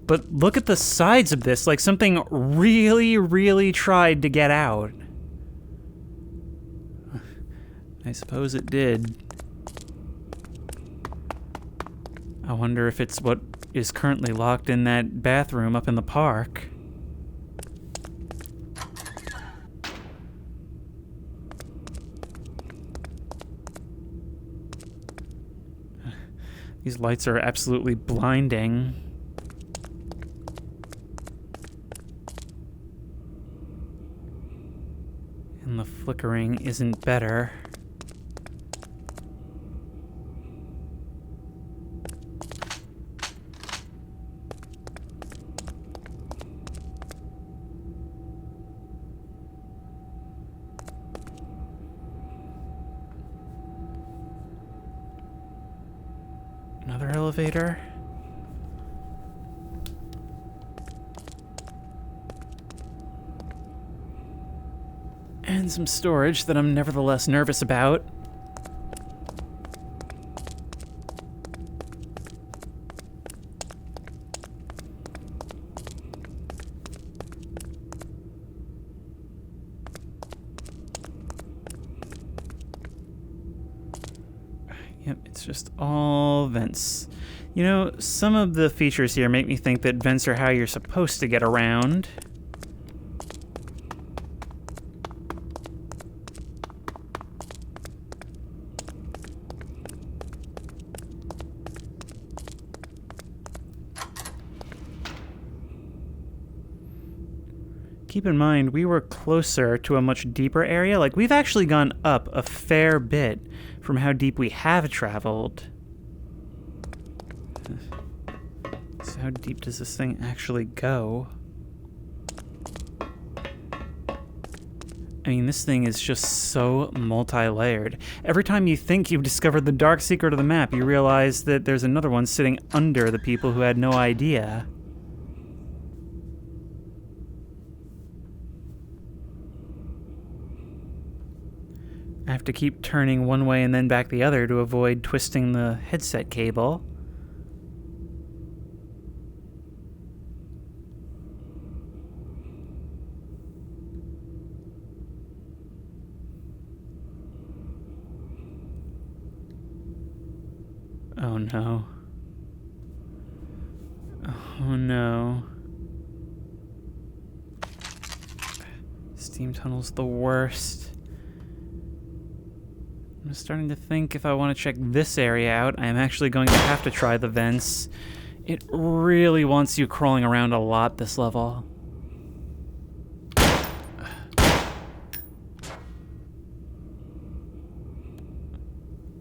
But look at the sides of this, like something really, really tried to get out. I suppose it did. I wonder if it's what is currently locked in that bathroom up in the park. These lights are absolutely blinding. And the flickering isn't better. Another elevator. And some storage that I'm nevertheless nervous about. Yep, it's just all vents. You know, some of the features here make me think that vents are how you're supposed to get around. Keep in mind, we were closer to a much deeper area. Like, we've actually gone up a fair bit from how deep we have traveled. So how deep does this thing actually go? I mean, this thing is just so multi-layered. Every time you think you've discovered the dark secret of the map, you realize that there's another one sitting under the people who had no idea. I have to keep turning one way and then back the other to avoid twisting the headset cable. Oh no. Oh no. Steam tunnel's the worst. I'm starting to think if I want to check this area out, I am actually going to have to try the vents. It really wants you crawling around a lot this level.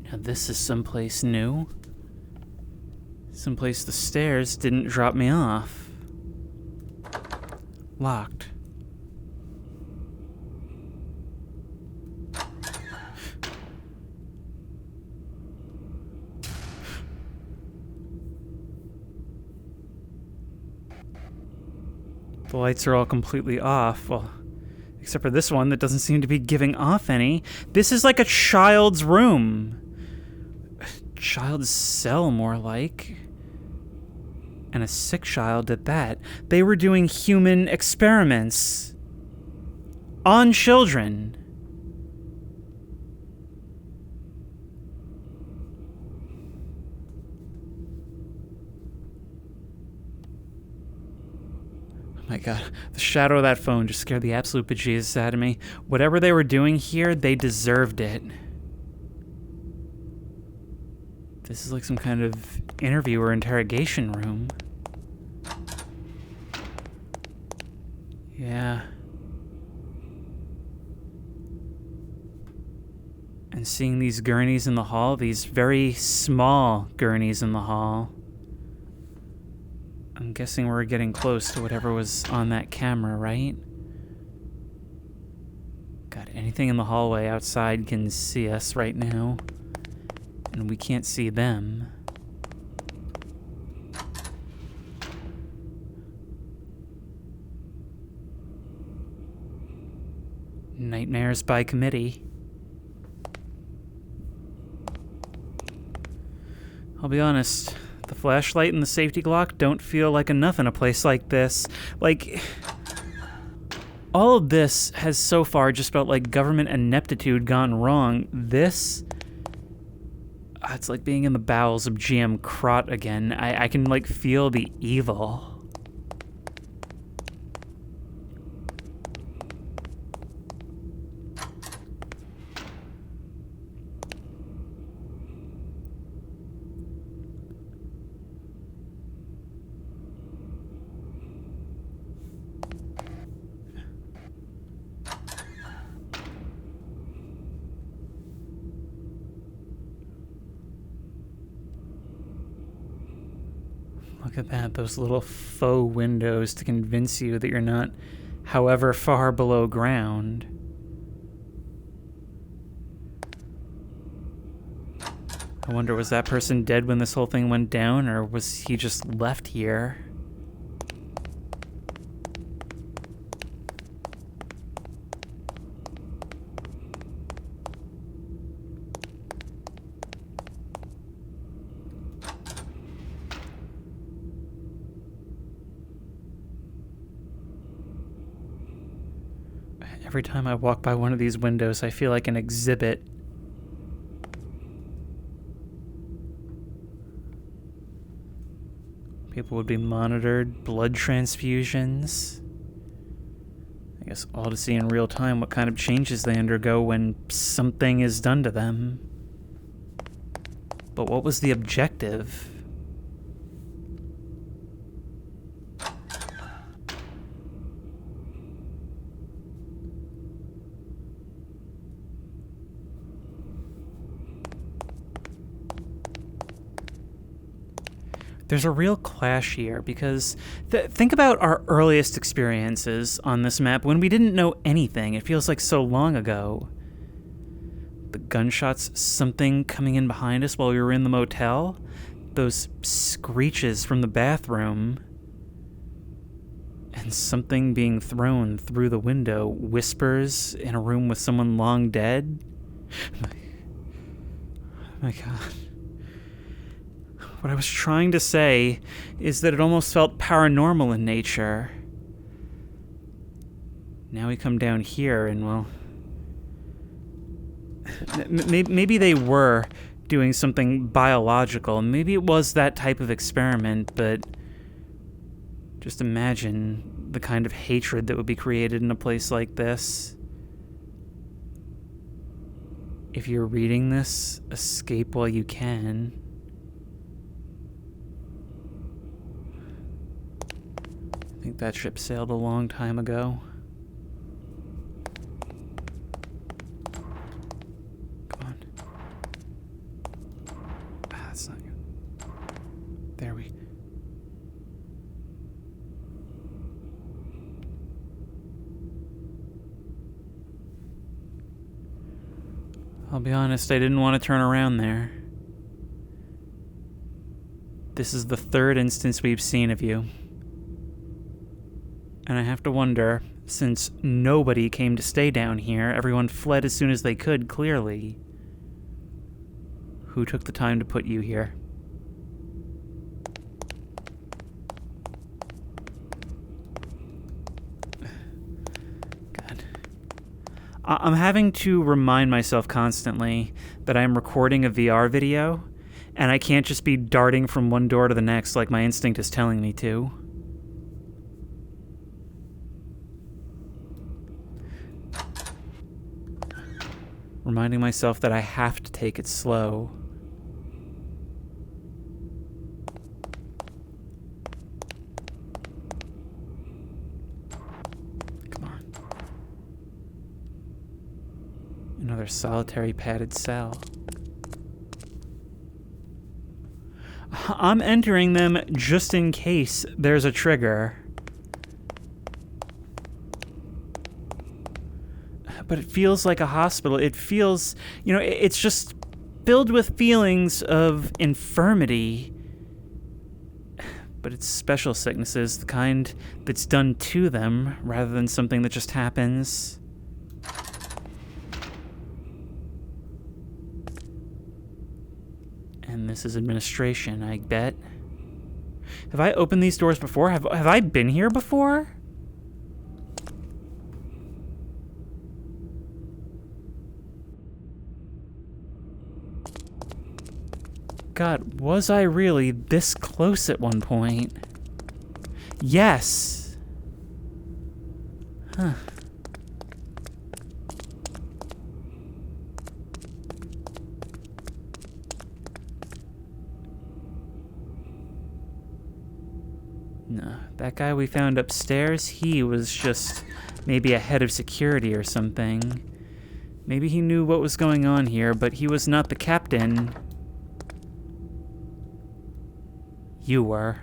Now this is someplace new. Someplace the stairs didn't drop me off. Locked. The lights are all completely off. Well, except for this one that doesn't seem to be giving off any. This is like a child's room. Child's cell, more like. And a sick child at that. They were doing human experiments on children. Oh my god, the shadow of that phone just scared the absolute bejesus out of me. Whatever they were doing here, they deserved it. This is like some kind of interview or interrogation room. Yeah. And seeing these gurneys in the hall, these very small gurneys in the hall. I'm guessing we're getting close to whatever was on that camera, right? God, anything in the hallway outside can see us right now. And we can't see them. Nightmares by committee. I'll be honest, the flashlight and the safety Glock don't feel like enough in a place like this. Like, all of this has so far just felt like government ineptitude gone wrong. This... it's like being in the bowels of GM Crot again. I can, like, feel the evil. Look at that, those little faux windows to convince you that you're not however far below ground. I wonder, was that person dead when this whole thing went down, or was he just left here? Every time I walk by one of these windows, I feel like an exhibit. People would be monitored, blood transfusions. I guess all to see in real time what kind of changes they undergo when something is done to them. But what was the objective? There's a real clash here because think about our earliest experiences on this map when we didn't know anything. It feels like so long ago. The gunshots, something coming in behind us while we were in the motel, those screeches from the bathroom, and something being thrown through the window, whispers in a room with someone long dead. Oh my God. What I was trying to say is that it almost felt paranormal in nature. Now we come down here and, well, maybe they were doing something biological. Maybe it was that type of experiment, but just imagine the kind of hatred that would be created in a place like this. If you're reading this, escape while you can. I think that ship sailed a long time ago. Come on. That's not good. There we... I'll be honest, I didn't want to turn around there. This is the third instance we've seen of you. And I have to wonder, since nobody came to stay down here, everyone fled as soon as they could, clearly. Who took the time to put you here? God. I'm having to remind myself constantly that I'm recording a VR video, and I can't just be darting from one door to the next like my instinct is telling me to. Reminding myself that I have to take it slow. Come on. Another solitary padded cell. I'm entering them just in case there's a trigger. But it feels like a hospital. It feels, it's just filled with feelings of infirmity. But it's special sicknesses, the kind that's done to them rather than something that just happens. And this is administration, I bet. Have I opened these doors before? Have I been here before? God, was I really this close at one point? Yes. Huh. No, that guy we found upstairs, he was just maybe a head of security or something. Maybe he knew what was going on here, but he was not the captain. You were.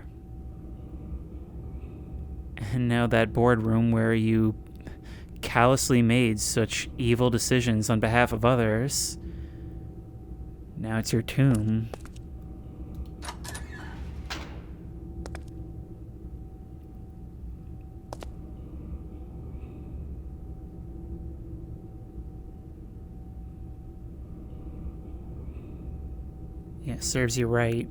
And now that boardroom where you callously made such evil decisions on behalf of others. Now it's your tomb. Yeah, serves you right.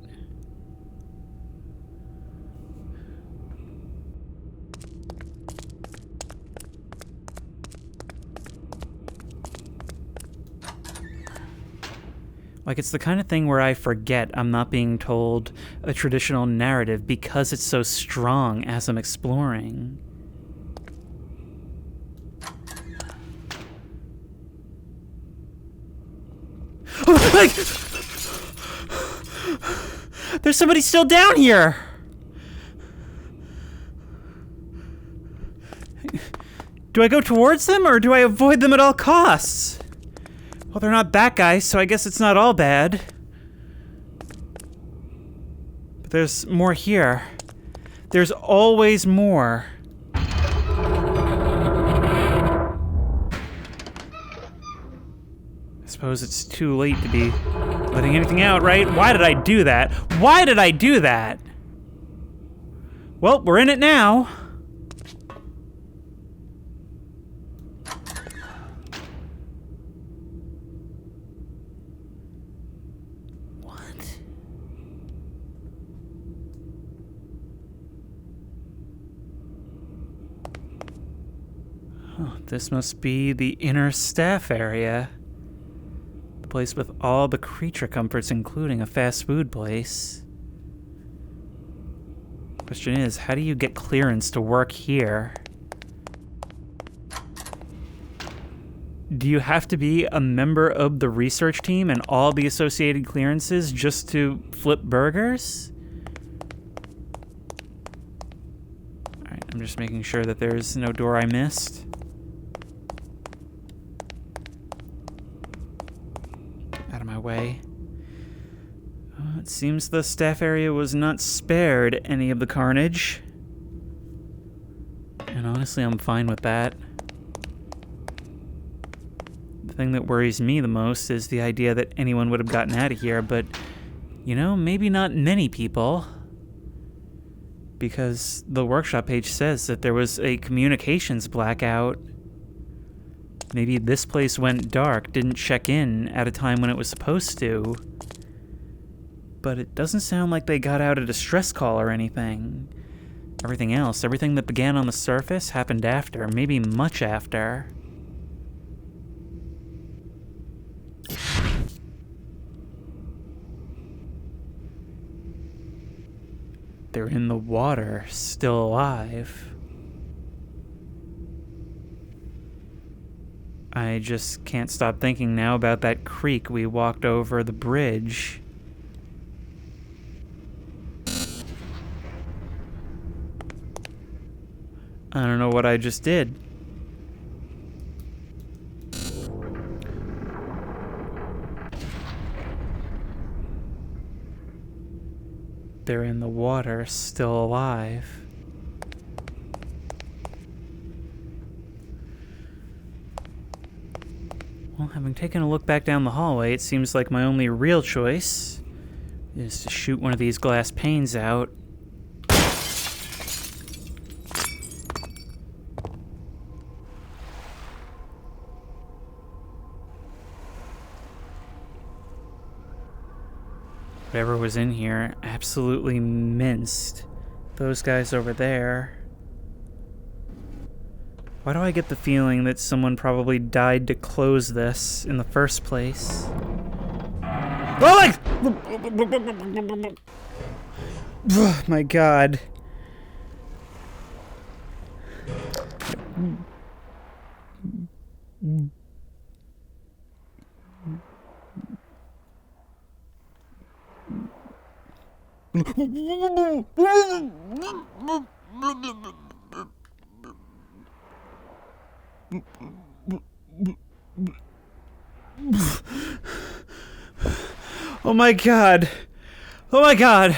Like, it's the kind of thing where I forget I'm not being told a traditional narrative because it's so strong as I'm exploring. Oh, like, there's somebody still down here! Do I go towards them, or do I avoid them at all costs? Well, they're not that guy, so I guess it's not all bad. But there's more here. There's always more. I suppose it's too late to be letting anything out, right? Why did I do that? Why did I do that? Well, we're in it now. This must be the inner staff area. The place with all the creature comforts, including a fast food place. Question is, how do you get clearance to work here? Do you have to be a member of the research team and all the associated clearances just to flip burgers? Alright, I'm just making sure that there's no door I missed. Out of my way. It seems the staff area was not spared any of the carnage. And honestly, I'm fine with that. The thing that worries me the most is the idea that anyone would have gotten out of here, but, you know, maybe not many people. Because the workshop page says that there was a communications blackout. Maybe this place went dark, didn't check in at a time when it was supposed to. But it doesn't sound like they got out a distress call or anything. Everything else, everything that began on the surface happened after, maybe much after. They're in the water, still alive. I just can't stop thinking now about that creek we walked over the bridge. I don't know what I just did. They're in the water, still alive. Well, having taken a look back down the hallway, it seems like my only real choice is to shoot one of these glass panes out. Whatever was in here absolutely minced those guys over there. Why do I get the feeling that someone probably died to close this in the first place? Oh my god. Oh my god. Oh my god.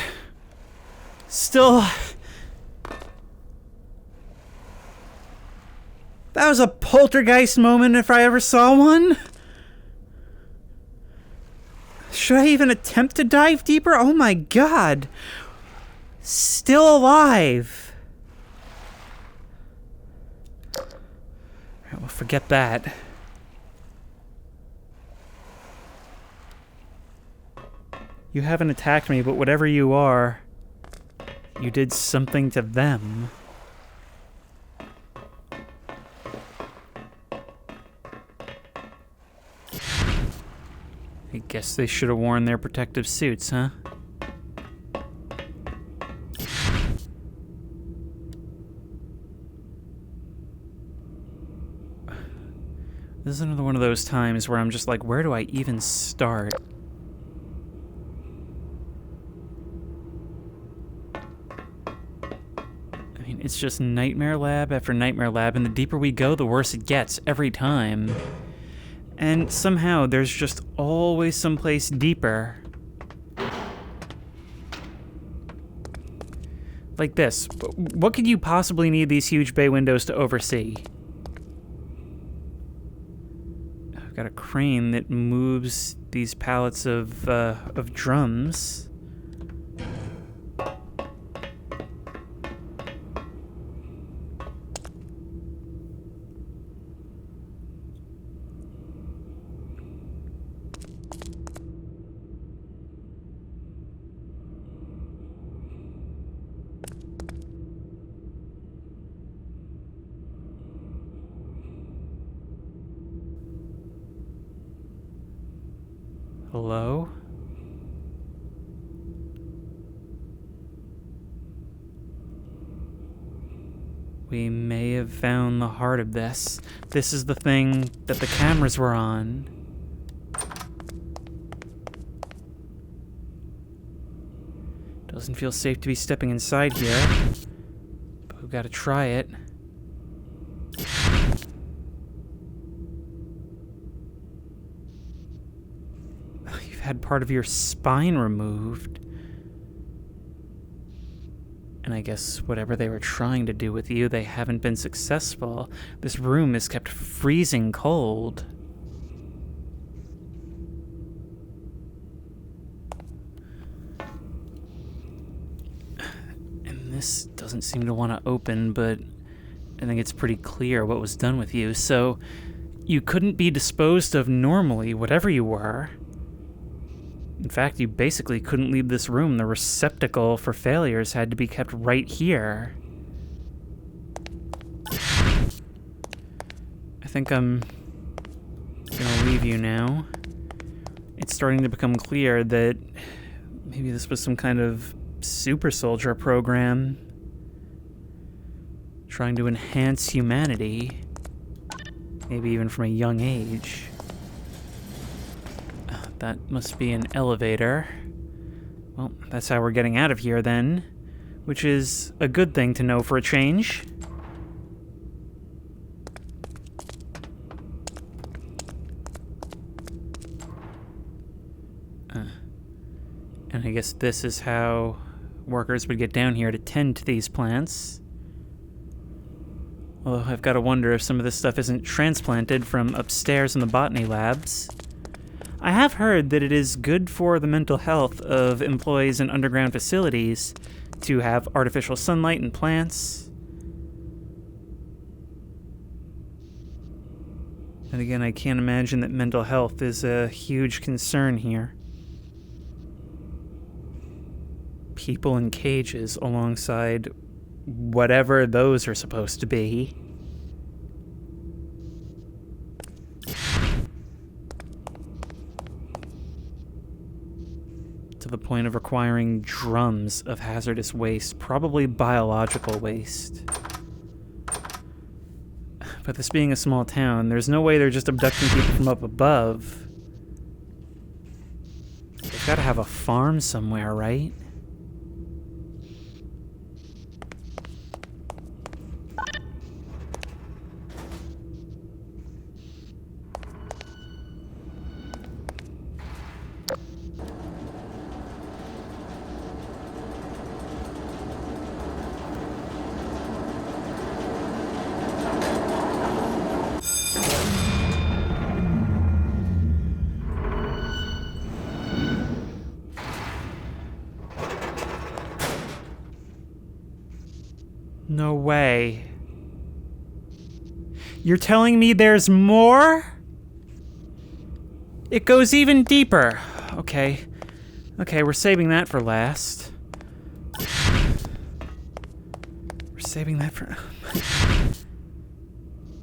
Still. That was a poltergeist moment if I ever saw one. Should I even attempt to dive deeper? Oh my god. Still alive. Alright, well, forget that. You haven't attacked me, but whatever you are, you did something to them. I guess they should have worn their protective suits, huh? This is another one of those times where I'm just like, where do I even start? I mean, it's just nightmare lab after nightmare lab, and the deeper we go, the worse it gets every time. And somehow, there's just always someplace deeper. Like this. What could you possibly need these huge bay windows to oversee? I've got a crane that moves these pallets of drums. Hello? We may have found the heart of this. This is the thing that the cameras were on. Doesn't feel safe to be stepping inside here, but we've got to try it. Had part of your spine removed. And I guess whatever they were trying to do with you, they haven't been successful. This room is kept freezing cold. And this doesn't seem to want to open, but I think it's pretty clear what was done with you. So you couldn't be disposed of normally, whatever you were. In fact, you basically couldn't leave this room. The receptacle for failures had to be kept right here. I think I'm gonna leave you now. It's starting to become clear that maybe this was some kind of super soldier program trying to enhance humanity, maybe even from a young age. That must be an elevator. Well, that's how we're getting out of here then, which is a good thing to know for a change. And I guess this is how workers would get down here to tend to these plants. Although I've got to wonder if some of this stuff isn't transplanted from upstairs in the botany labs. I have heard that it is good for the mental health of employees in underground facilities to have artificial sunlight and plants. And again, I can't imagine that mental health is a huge concern here. People in cages alongside whatever those are supposed to be. To the point of requiring drums of hazardous waste, probably biological waste. But this being a small town, there's no way they're just abducting people from up above. They've got to have a farm somewhere, right? No way. You're telling me there's more? It goes even deeper. Okay. Okay, we're saving that for last. We're saving that for...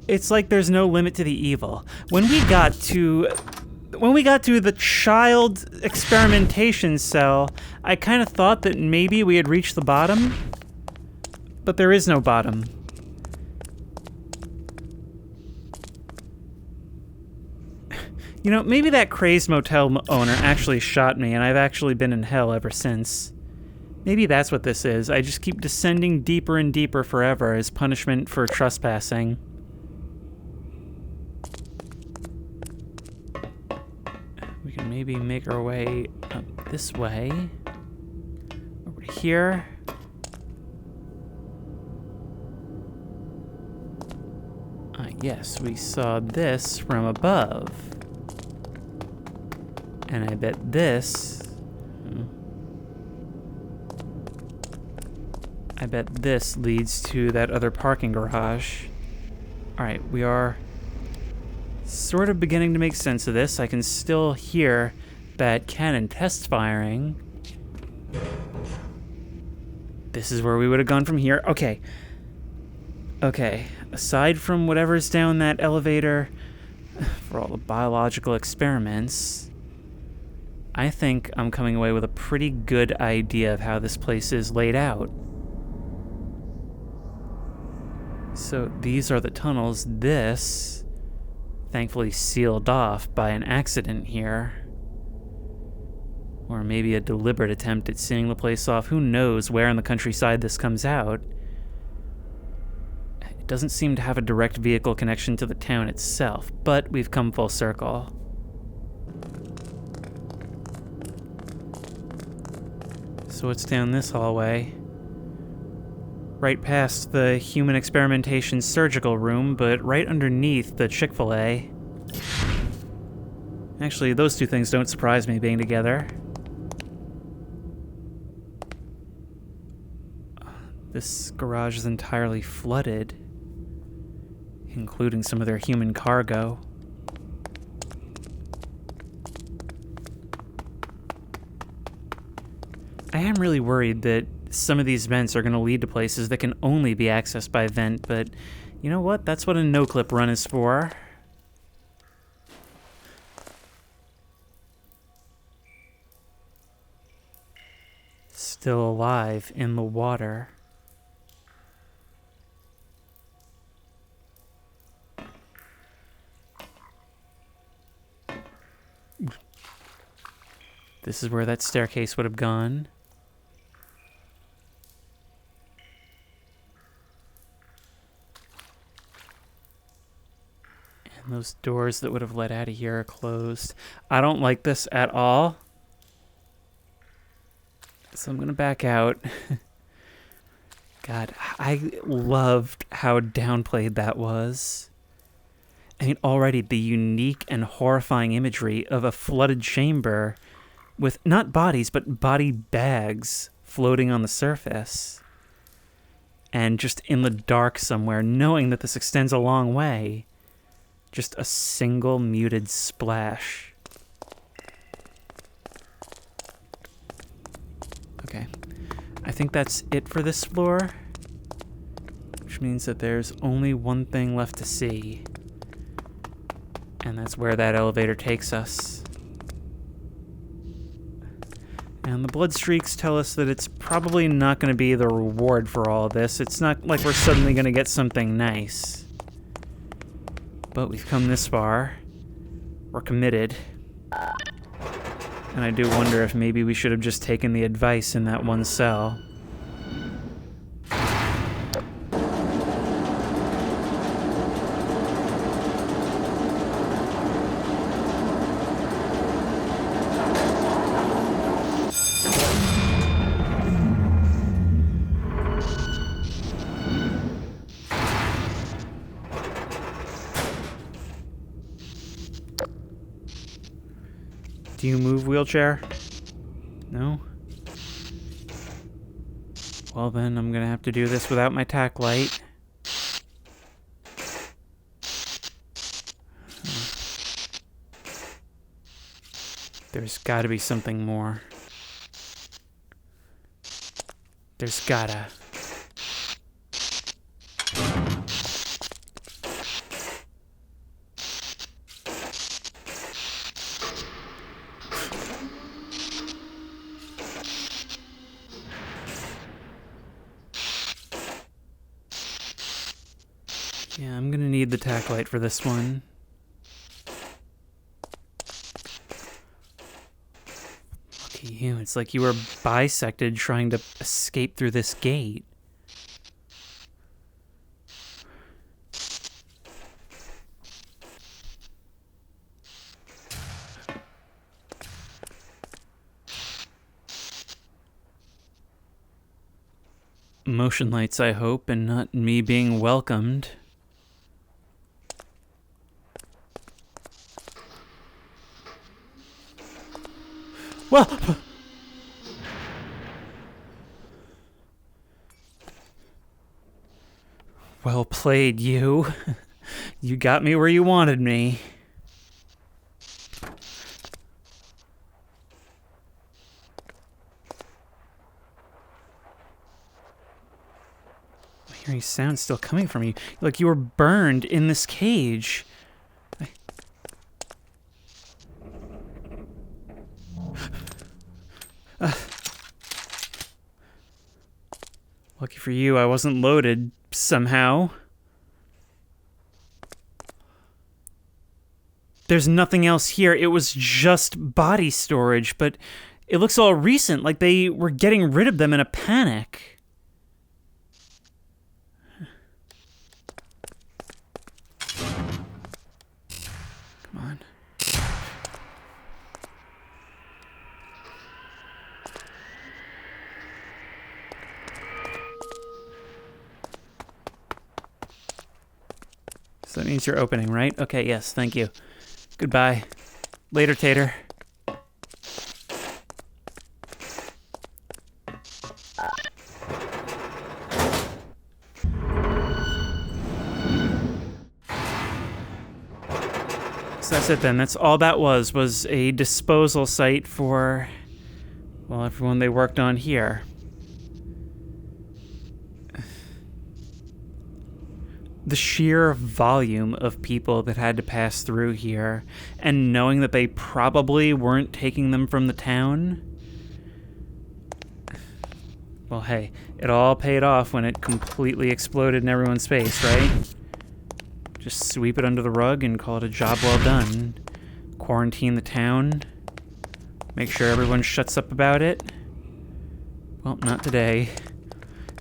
It's like there's no limit to the evil. When we got to the child experimentation cell, I kind of thought that maybe we had reached the bottom, but there is no bottom. You know, maybe that crazed motel owner actually shot me, and I've actually been in hell ever since. Maybe that's what this is. I just keep descending deeper and deeper forever as punishment for trespassing. We can maybe make our way up this way. Over here. Yes, we saw this from above. And I bet this... I bet this leads to that other parking garage. Alright, we are sort of beginning to make sense of this. I can still hear that cannon test firing. This is where we would have gone from here. Okay. Okay. Aside from whatever's down that elevator for all the biological experiments, I think I'm coming away with a pretty good idea of how this place is laid out. So these are the tunnels. This, thankfully sealed off by an accident here. Or maybe a deliberate attempt at sealing the place off. Who knows where in the countryside this comes out. It doesn't seem to have a direct vehicle connection to the town itself, but we've come full circle. So it's down this hallway. Right past the human experimentation surgical room, but right underneath the Chick-fil-A. Actually, those two things don't surprise me being together. This garage is entirely flooded, including some of their human cargo. I am really worried that some of these vents are going to lead to places that can only be accessed by vent, but you know what? That's what a no-clip run is for. Still alive in the water. This is where that staircase would have gone. And those doors that would have led out of here are closed. I don't like this at all. So I'm going to back out. God, I loved how downplayed that was. I mean, already the unique and horrifying imagery of a flooded chamber with not bodies, but body bags floating on the surface. And just in the dark somewhere, knowing that this extends a long way. Just a single muted splash. Okay. I think that's it for this floor. Which means that there's only one thing left to see. And that's where that elevator takes us. And the blood streaks tell us that it's probably not going to be the reward for all of this. It's not like we're suddenly going to get something nice. But we've come this far. We're committed. And I do wonder if maybe we should have just taken the advice in that one cell. Do you move, wheelchair? No? well then I'm gonna have to do this without my tack light. There's gotta be something more. There's gotta. Yeah, I'm gonna need the tack light for this one. Look at you, it's like you were bisected trying to escape through this gate. Motion lights, I hope, and not me being welcomed. Well, well played, you. You got me where you wanted me. I'm hearing sounds still coming from you. Like you were burned in this cage. Lucky for you, I wasn't loaded somehow. There's nothing else here. It was just body storage, but it looks all recent, like they were getting rid of them in a panic. Come on. So that means you're opening, right? Okay, yes, thank you. Goodbye. Later, Tater. So that's it then. That's all that was a disposal site for, well, everyone they worked on here. The sheer volume of people that had to pass through here, and knowing that they probably weren't taking them from the town. Well, hey, it all paid off when it completely exploded in everyone's face, right? Just sweep it under the rug and call it a job well done. Quarantine the town. Make sure everyone shuts up about it. Well, not today.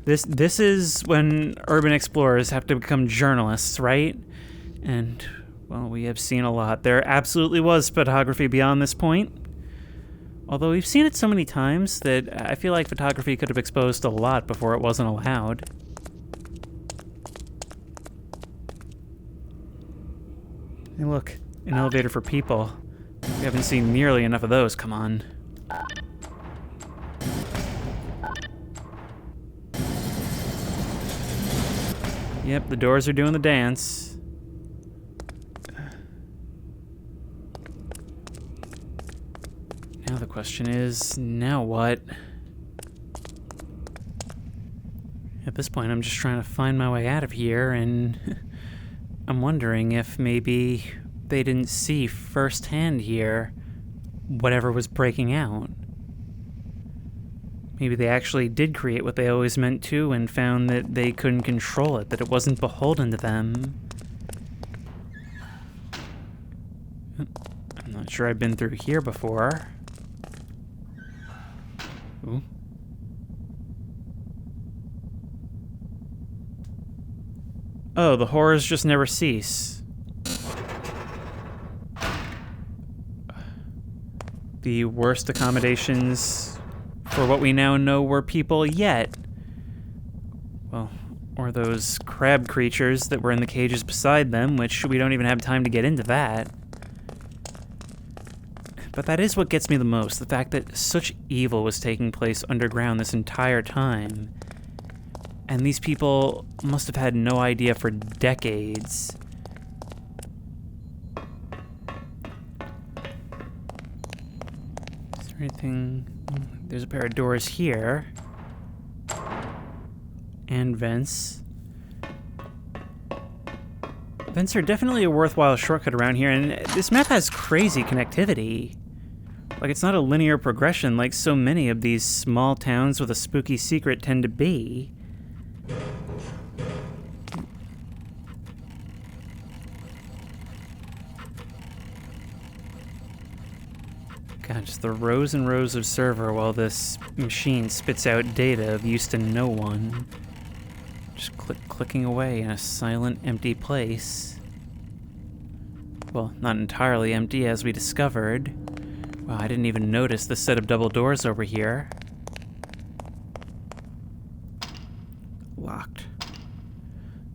This is when urban explorers have to become journalists, right? And, well, we have seen a lot. There absolutely was photography beyond this point. Although we've seen it so many times that I feel like photography could have exposed a lot before it wasn't allowed. Hey, look, an elevator for people. We haven't seen nearly enough of those, come on. Yep, the doors are doing the dance. Now the question is, now what? At this point, I'm just trying to find my way out of here, and I'm wondering if maybe they didn't see firsthand here whatever was breaking out. Maybe they actually did create what they always meant to and found that they couldn't control it, that it wasn't beholden to them. I'm not sure I've been through here before. Ooh. Oh, the horrors just never cease. The worst accommodations for what we now know were people yet. Well, or those crab creatures that were in the cages beside them, which we don't even have time to get into that. But that is what gets me the most, the fact that such evil was taking place underground this entire time. And these people must have had no idea for decades. Is there anything? There's a pair of doors here. And vents. Vents are definitely a worthwhile shortcut around here, and this map has crazy connectivity. Like, it's not a linear progression like so many of these small towns with a spooky secret tend to be. God, just the rows and rows of server while this machine spits out data of use to no one. Just clicking away in a silent, empty place. Well, not entirely empty, as we discovered. Wow, I didn't even notice the set of double doors over here. Locked.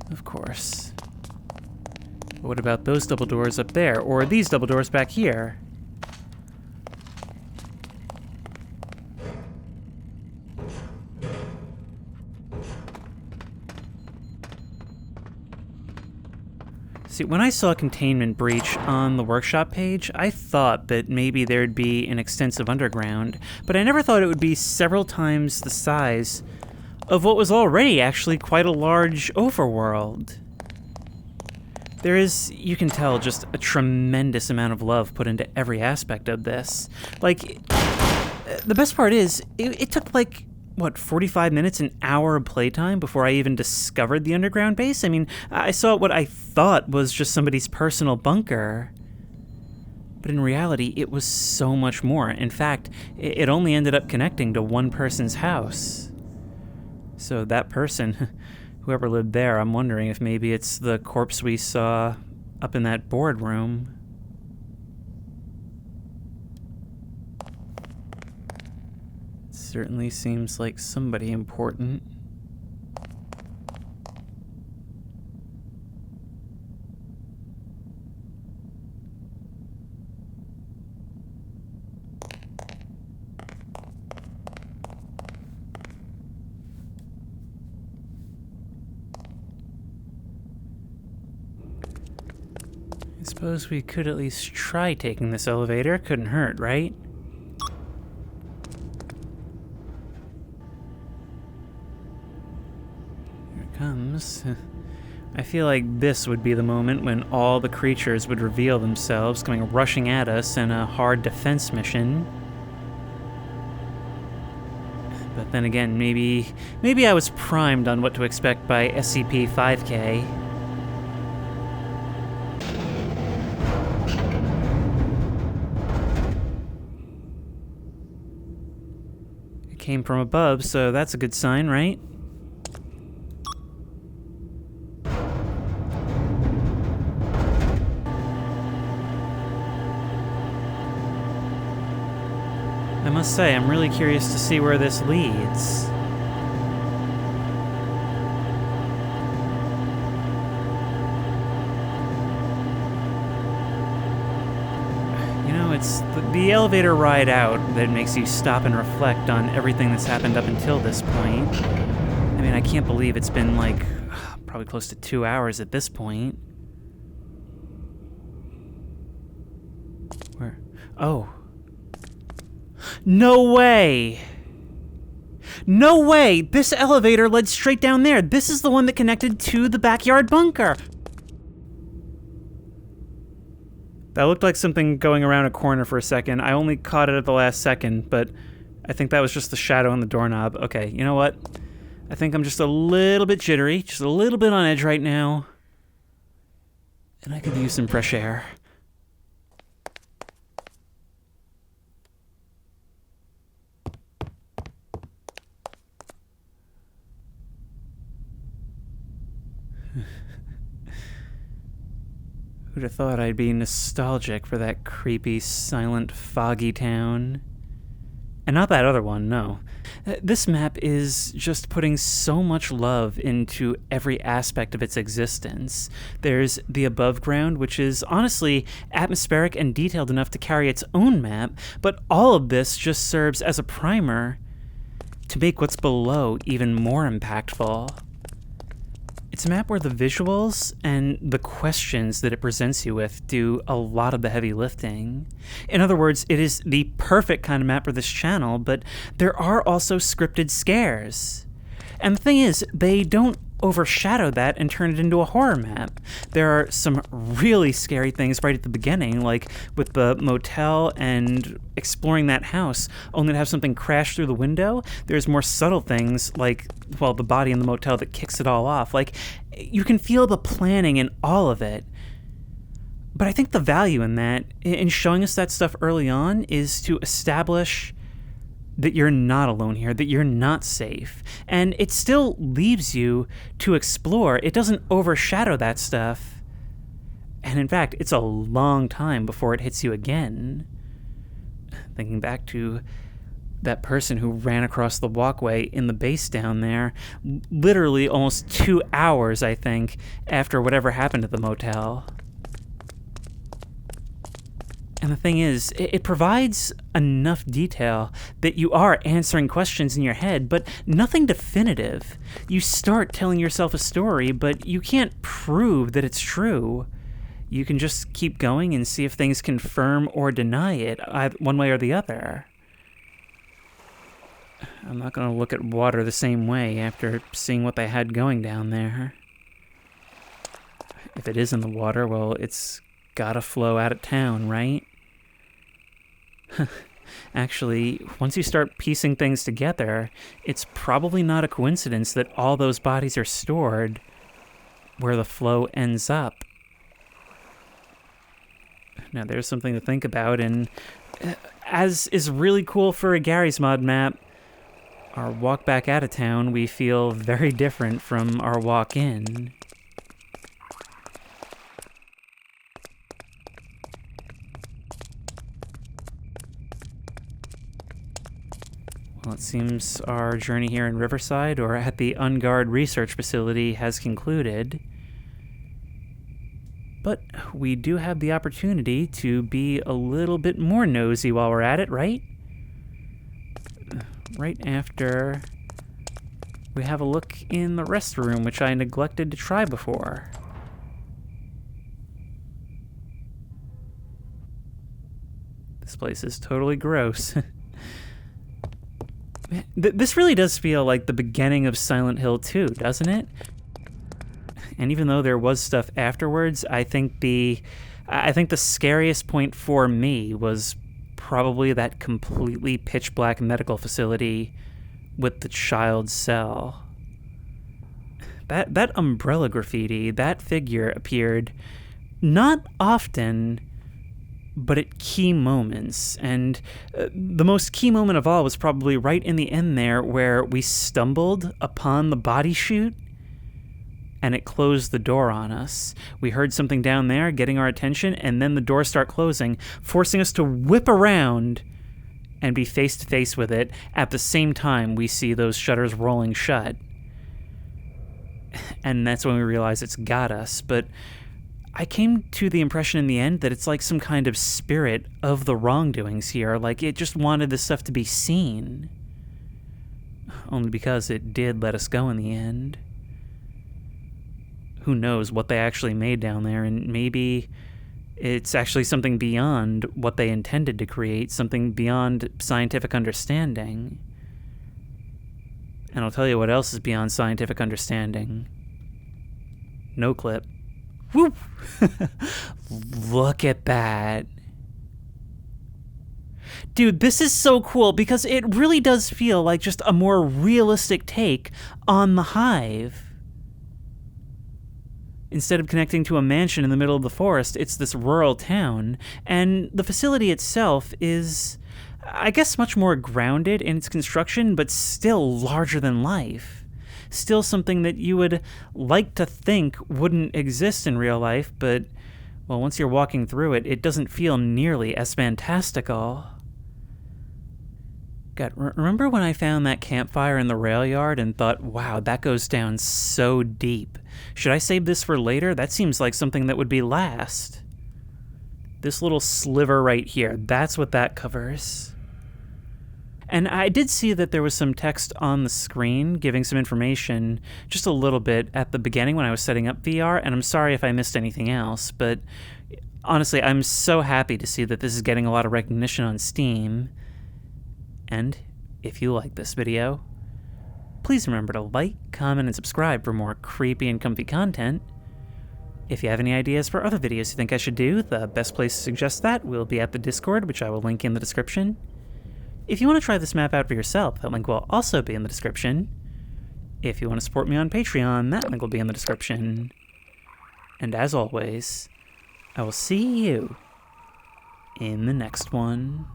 Of course. But what about those double doors up there? Or these double doors back here? See, when I saw containment breach on the workshop page, I thought that maybe there'd be an extensive underground, but I never thought it would be several times the size of what was already actually quite a large overworld. There is, you can tell, just a tremendous amount of love put into every aspect of this. Like, the best part is, it took like, what, 45 minutes, an hour of playtime before I even discovered the underground base? I mean, I saw what I thought was just somebody's personal bunker. But in reality, it was so much more. In fact, it only ended up connecting to one person's house. So that person, whoever lived there, I'm wondering if maybe it's the corpse we saw up in that boardroom. Certainly seems like somebody important. I suppose we could at least try taking this elevator. Couldn't hurt, right? Comes. I feel like this would be the moment when all the creatures would reveal themselves, coming rushing at us in a hard defense mission. But then again, maybe I was primed on what to expect by SCP-5K. It came from above, so that's a good sign, right? I must say, I'm really curious to see where this leads. You know, it's the elevator ride out that makes you stop and reflect on everything that's happened up until this point. I mean, I can't believe it's been like, probably close to 2 hours at this point. Where? Oh. No way! No way! This elevator led straight down there. This is the one that connected to the backyard bunker. That looked like something going around a corner for a second. I only caught it at the last second, but I think that was just the shadow on the doorknob. Okay, you know what? I think I'm just a little bit jittery, just a little bit on edge right now. And I could use some fresh air. Who'd have thought I'd be nostalgic for that creepy, silent, foggy town? And not that other one, no. This map is just putting so much love into every aspect of its existence. There's the above ground, which is honestly atmospheric and detailed enough to carry its own map, but all of this just serves as a primer to make what's below even more impactful. It's a map where the visuals and the questions that it presents you with do a lot of the heavy lifting. In other words, it is the perfect kind of map for this channel, but there are also scripted scares. And the thing is, they don't overshadow that and turn it into a horror map. There are some really scary things right at the beginning, like with the motel and exploring that house, only to have something crash through the window. There's more subtle things like, well, the body in the motel that kicks it all off. Like, you can feel the planning in all of it. But I think the value in that, in showing us that stuff early on, is to establish that you're not alone here, that you're not safe. And it still leaves you to explore. It doesn't overshadow that stuff. And in fact, it's a long time before it hits you again. Thinking back to that person who ran across the walkway in the base down there, literally almost 2 hours, I think, after whatever happened at the motel. And the thing is, it provides enough detail that you are answering questions in your head, but nothing definitive. You start telling yourself a story, but you can't prove that it's true. You can just keep going and see if things confirm or deny it, one way or the other. I'm not going to look at water the same way after seeing what they had going down there. If it is in the water, well, it's gotta flow out of town, right? Actually, once you start piecing things together, it's probably not a coincidence that all those bodies are stored where the flow ends up. Now, there's something to think about, and as is really cool for a Garry's Mod map, our walk back out of town, we feel very different from our walk in. Well, it seems our journey here in Riverside, or at the Unguard Research Facility, has concluded. But we do have the opportunity to be a little bit more nosy while we're at it, right? Right after we have a look in the restroom, which I neglected to try before. This place is totally gross. This really does feel like the beginning of Silent Hill 2, doesn't it? And even though there was stuff afterwards, I think the scariest point for me was probably that completely pitch black medical facility with the child cell. That umbrella graffiti, that figure appeared not often, but at key moments. And the most key moment of all was probably right in the end there, where we stumbled upon the body chute and it closed the door on us. We heard something down there getting our attention, and then the door start closing, forcing us to whip around and be face to face with it. At the same time, we see those shutters rolling shut. And that's when we realize it's got us. But I came to the impression in the end that it's like some kind of spirit of the wrongdoings here. Like, it just wanted this stuff to be seen. Only because it did let us go in the end. Who knows what they actually made down there, and maybe it's actually something beyond what they intended to create, something beyond scientific understanding. And I'll tell you what else is beyond scientific understanding. No clip. Whoop! Look at that. Dude, this is so cool because it really does feel like just a more realistic take on the Hive. Instead of connecting to a mansion in the middle of the forest, it's this rural town, and the facility itself is, I guess, much more grounded in its construction, but still larger than life. Still something that you would like to think wouldn't exist in real life, but, well, once you're walking through it, it doesn't feel nearly as fantastical. God, remember when I found that campfire in the rail yard and thought, wow, that goes down so deep. Should I save this for later? That seems like something that would be last. This little sliver right here, that's what that covers. And I did see that there was some text on the screen giving some information just a little bit at the beginning when I was setting up VR, and I'm sorry if I missed anything else, but honestly, I'm so happy to see that this is getting a lot of recognition on Steam. And if you like this video, please remember to like, comment, and subscribe for more creepy and comfy content. If you have any ideas for other videos you think I should do, the best place to suggest that will be at the Discord, which I will link in the description. If you want to try this map out for yourself, that link will also be in the description. If you want to support me on Patreon, that link will be in the description. And as always, I will see you in the next one.